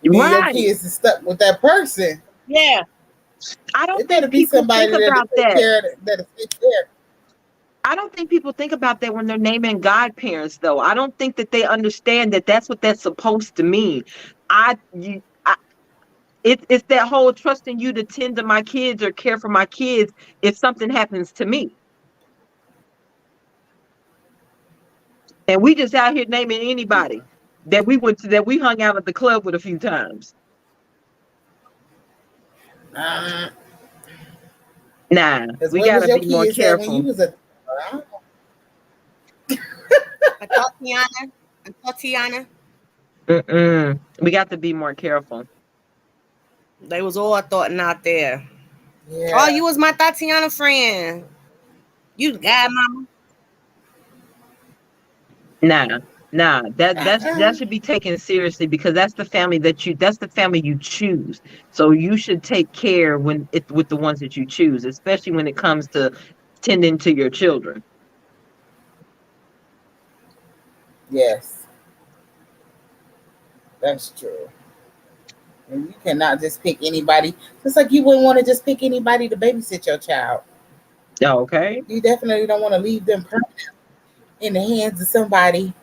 then your right. kids is stuck with that person. Yeah. I don't It better think be people think somebody that about take that. care of that take care. I don't think people think about that when they're naming godparents, though. I don't think that they understand that that's what that's supposed to mean. It's that whole trusting you to tend to my kids or care for my kids if something happens to me. And we just out here naming anybody that we went to, that we hung out at the club with a few times. Uh, Nah, Because we where was gotta your be more kids at when you careful. was a Tatiana. Tatiana. We got to be more careful. They was all thoughting out there. Oh, yeah. you was my Tatiana friend. You the godmama. Nah, nah, that Uh-uh. should be taken seriously, because that's the family you choose. So you should take care with the ones that you choose, especially when it comes to tending to your children. Yes, that's true. And you cannot just pick anybody. Just like you wouldn't want to just pick anybody to babysit your child. Okay. You definitely don't want to leave them in the hands of somebody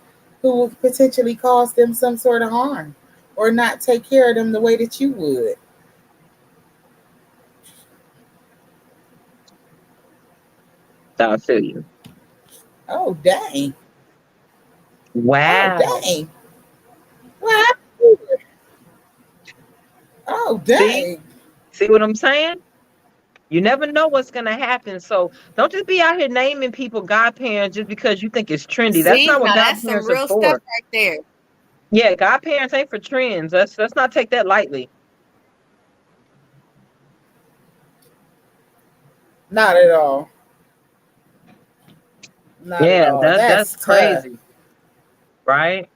who will potentially cause them some sort of harm or not take care of them the way that you would. I feel you. Oh, dang. Oh, Wow. dang. What happened? Oh, See, dang. see what I'm saying? You never know what's gonna happen. So don't just be out here naming people godparents just because you think it's trendy. That's See, not what now that's some godparents are real stuff for. right there. Yeah, godparents ain't for trends. Let's not take that lightly. Not at all. Not at Yeah, all. that's That's tough. crazy, right?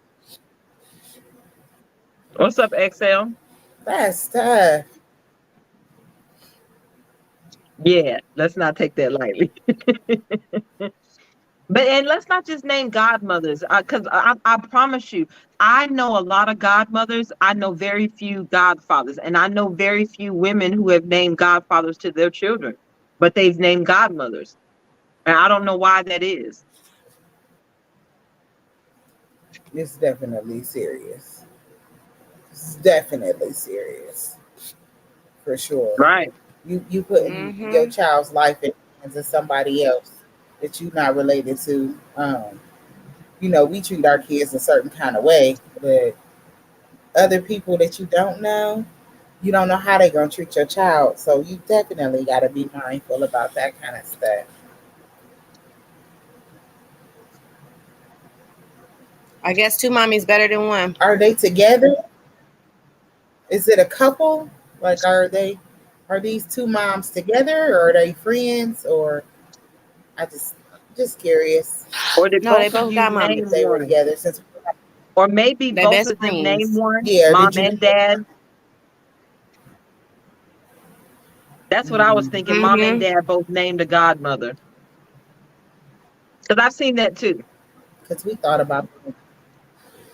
What's up, XL? That's tough. Yeah, let's not take that lightly. But and let's not just name godmothers, because I promise you, I know a lot of godmothers. I know very few godfathers, and I know very few women who have named godfathers to their children, but they've named godmothers, and I don't know why that is. It's definitely serious. It's definitely serious. For sure. Right. You putting your Mm-hmm. child's life in the hands of somebody else that you're not related to. We treat our kids a certain kind of way, but other people that you don't know how they're gonna treat your child. So you definitely gotta be mindful about that kind of stuff. I guess two mommies better than one. Are they together? Is it a couple? Like, are these two moms together, or are they friends? Or I just curious Or did No, they both of both you got name if mommies. they were one? together since. Or maybe They both best of them name friends. one, Yeah, mom did you? and dad. That's what I was thinking. Mom and Mm-hmm. dad both named a godmother. Because I've seen that too. Because we thought about.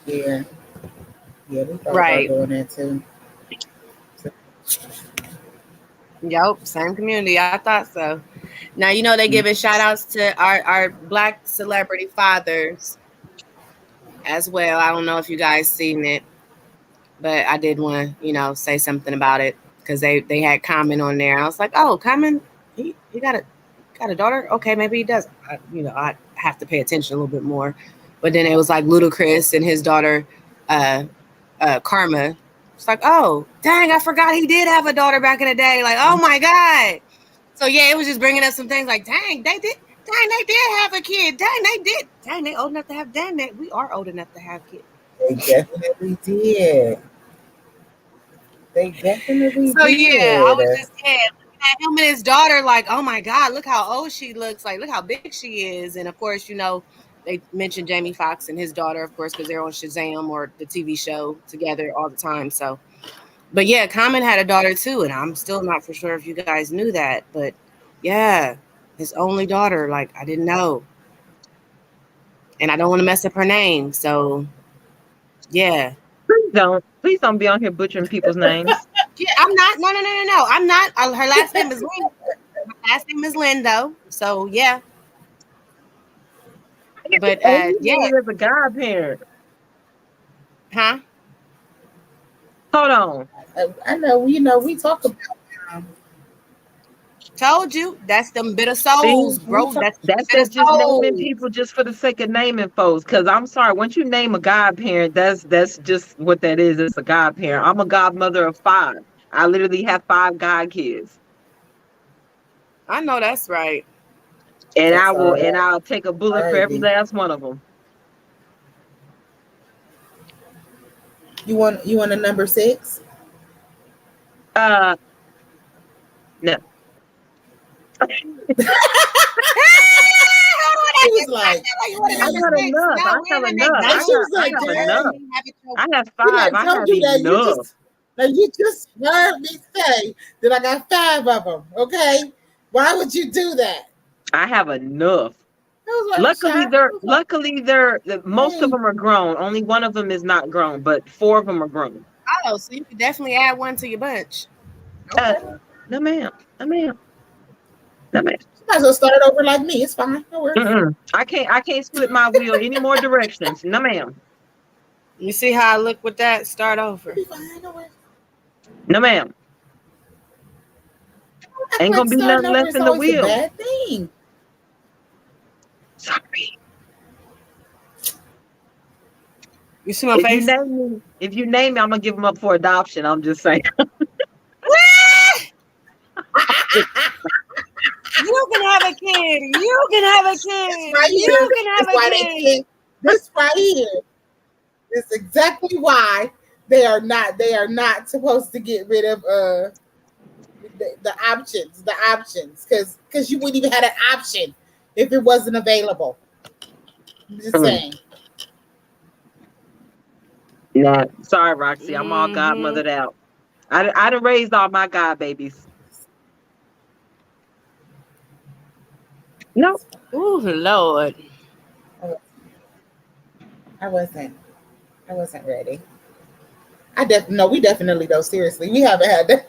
Yeah, yeah, we thought about Right. doing that too. So, Yep. Same community. I thought so. Now you know they giving shout outs to our black celebrity fathers as well. I don't know if you guys seen it, but I did want to, say something about it because they had Common on there. I was like, oh, Common, he got a daughter. Okay, maybe he does. I have to pay attention a little bit more. But then it was like Ludacris and his daughter, uh, Karma. It's like, oh, dang, I forgot he did have a daughter back in the day. Like, oh my god. So yeah, it was just bringing up some things like, dang, they did. Dang, they did have a kid. Dang, they did. Dang, they old enough to have. Dang, we are old enough to have kids. they definitely did. They definitely So yeah, I did. was just looking at him and his daughter, like, oh my god, look how old she looks, like look how big she is, and of course, they mentioned Jamie Foxx and his daughter, of course, because they're on Shazam or the TV show together all the time. So, but yeah, Common had a daughter too, and I'm still not for sure if you guys knew that, but yeah, his only daughter, like I didn't know, and I don't want to mess up her name, so yeah. Please don't be on here butchering people's names. Yeah, I'm not. No, no, no, no, no. I'm not. Her last name is Lynn. My last name is Lynn, though. So yeah, but Oh, you yeah, named as a godparent. huh? Hold on. I know. We talk about. Um, Told you that's them bitter See, souls, we bro. talk. That's that's bitter that just naming souls. people just for the sake of naming folks. Because I'm sorry, once you name a godparent, that's just what that is. It's a godparent. I'm a godmother of 5. I literally have 5 god kids, I know that's right. and That's all right. I'll take a All bullet for right, every B. last one of them. You want a number 6? Uh, no, She I was like, I number got six. enough. No, I we're have in the next enough. and she was I like, have dang. enough. You have it your I have She 5. like I told have you that enough. you just heard me say that I got 5 of them. Okay, why would you do that? I have enough. I was like shocked. I was like, Most of dang. them are grown. Only one of them is not grown, but 4 of them are grown. Oh, so you could definitely add one to your bunch. Uh, Okay, no ma'am. No ma'am. No ma'am. you might as well start over like me. It's fine. No worries. Mm-mm. I can't split my wheel any more directions. No ma'am. You see how I look with that? Start You'll over. be fine. No worries. No ma'am. I feel Ain't like gonna be starting nothing over left is in the always a wheel. bad thing. Sorry. You see my face? If you name me, I'm gonna give them up for adoption. I'm just saying. You can have a kid. You can have a This kid. right here You can is have a why they kid. can't. This right here is exactly why they are not supposed to get rid of the options, because you wouldn't even have an option if it wasn't available. I'm just Mm. saying. Nah, sorry, Roxy. I'm all Mm-hmm. godmothered out. I done raised all my god babies. No. Ooh, Lord. I wasn't. I wasn't ready. No, we definitely don't. Seriously, we haven't had that.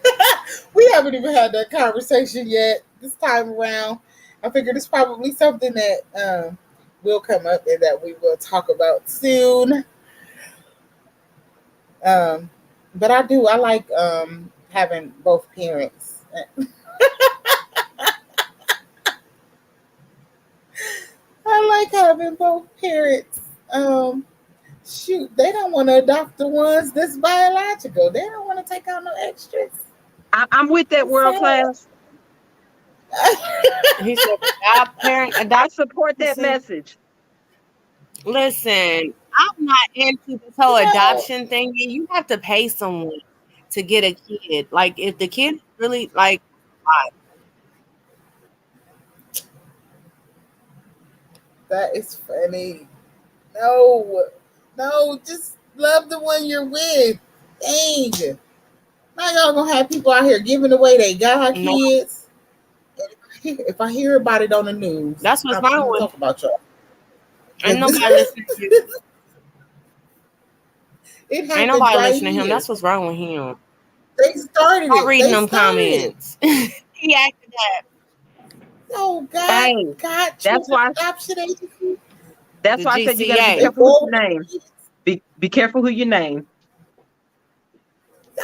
We haven't even had that conversation yet. This time around, I figured it's probably something that will come up and that we will talk about soon. Um, but I do. I like having both parents. I like having both parents. Shoot, they don't want to adopt the ones that's biological. They don't want to take out no extras. I'm with that It's world sad. class. He said, adopt parent, I adopt. support that Listen, message. listen. I'm not into this whole You know, adoption thing. You have to pay someone to get a kid. Like if the kid really like, that is funny. No, no, just love the one you're with. Dang. Now y'all gonna have people out here giving away they got no, kids. If I hear about it on the news, that's what's I'm wrong gonna with. talk about y'all. Ain't 'Cause nobody listening to you. it Ain't happens nobody right listening to him. here. That's what's wrong with him. They started Stop it. reading They them started it. comments. He acted that. No, God, Hey, God, that's children why adoption agency. that's The why I said you got to be They GCA. careful who you forward name. Be careful who you name.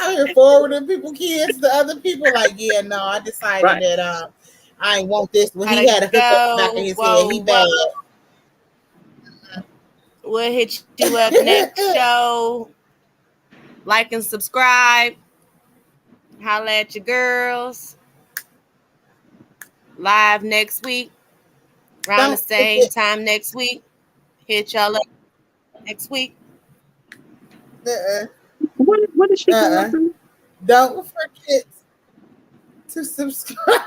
out here forwarding people kids to other people. Like, yeah, no, I decided Right. that I ain't want this when he Gotta had a hookup in the back of go. his head. He Whoa, whoa. bad. We'll hit you up next show. Like and subscribe. Holla at your girls. Live next week. Around the Don't same forget. time next week. Hit y'all up next week. Uh-uh, What is she going uh-uh. through? Don't forget to subscribe.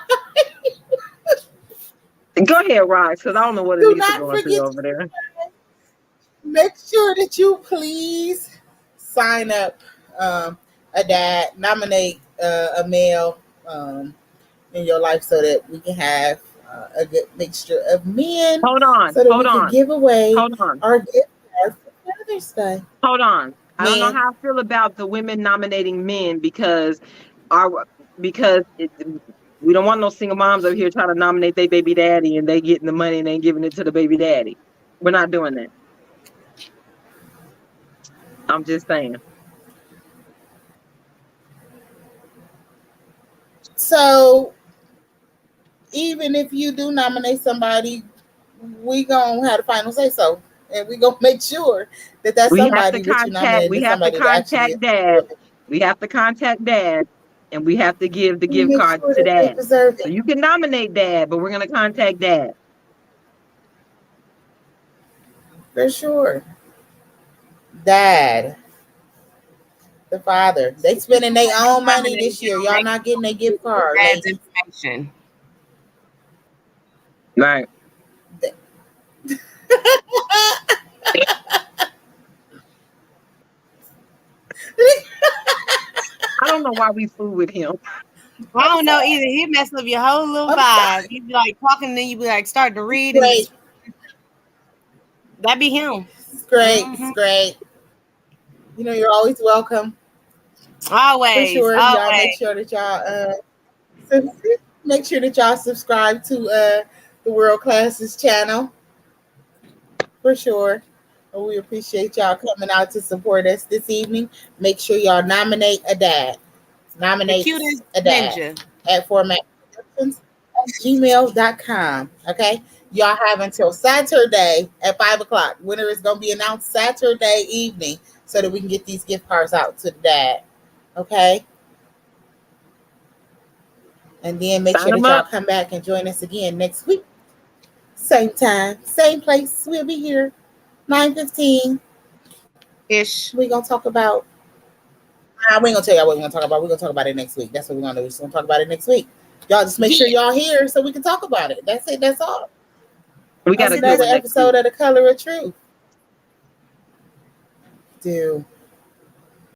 Go ahead, Rod, because I don't know what Do Anissa not going through forget to over there. make sure that you please sign up a dad, nominate a male in your life so that we can have a good mixture of men Hold on, so that hold we can on, give away hold on, our gift cards for Father's Day. hold on. I don't know Men, how I feel about the women nominating men because our because we don't want no single moms over here trying to nominate their baby daddy and they getting the money and they giving it to the baby daddy. We're not doing that. I'm just saying. so even if you do nominate somebody, we gonna have the final say so, and we gonna make sure that that's We have to somebody that you contact. nominated We is have to somebody that actually contact is dad. deserving. We have to contact dad, and we have to give the We gift make card sure to that they dad. deserve So it. you can nominate dad, but we're gonna contact dad. For sure. Dad, the father. They spending their own money Nominate this year. him. Y'all Make not getting a sure gift you get card, dad's ladies. information. Right. I don't know why we fool with him. I don't know either. He messed up your whole little I'm vibe. sorry. You be like talking, then you be like starting to read and Great. just that be him. It's great. It's Mm-hmm. great. You know, you're always welcome. For Always, sure. Y'all make always. sure that make sure that y'all subscribe to the World Classes channel. For sure. And we appreciate y'all coming out to support us this evening. Make sure y'all nominate a dad. The Nominate cutest a dad ninja. at formatproductions@gmail.com. Okay. Y'all have until Saturday at 5 o'clock. Winner is gonna be announced Saturday evening so that we can get these gift cards out to the dad. Okay. And then make Sign sure them that y'all up. come back and join us again next week. Same time, same place. We'll be here 9:15. Ish. We're gonna talk about we ain't gonna tell y'all what we're gonna talk about. We're gonna talk about it next week. That's what we're gonna do. We're just gonna talk about it next week. Y'all just make sure Yeah. y'all here so we can talk about it. That's it. That's all. We got That's a good another one next week. episode of The Color of Truth. Do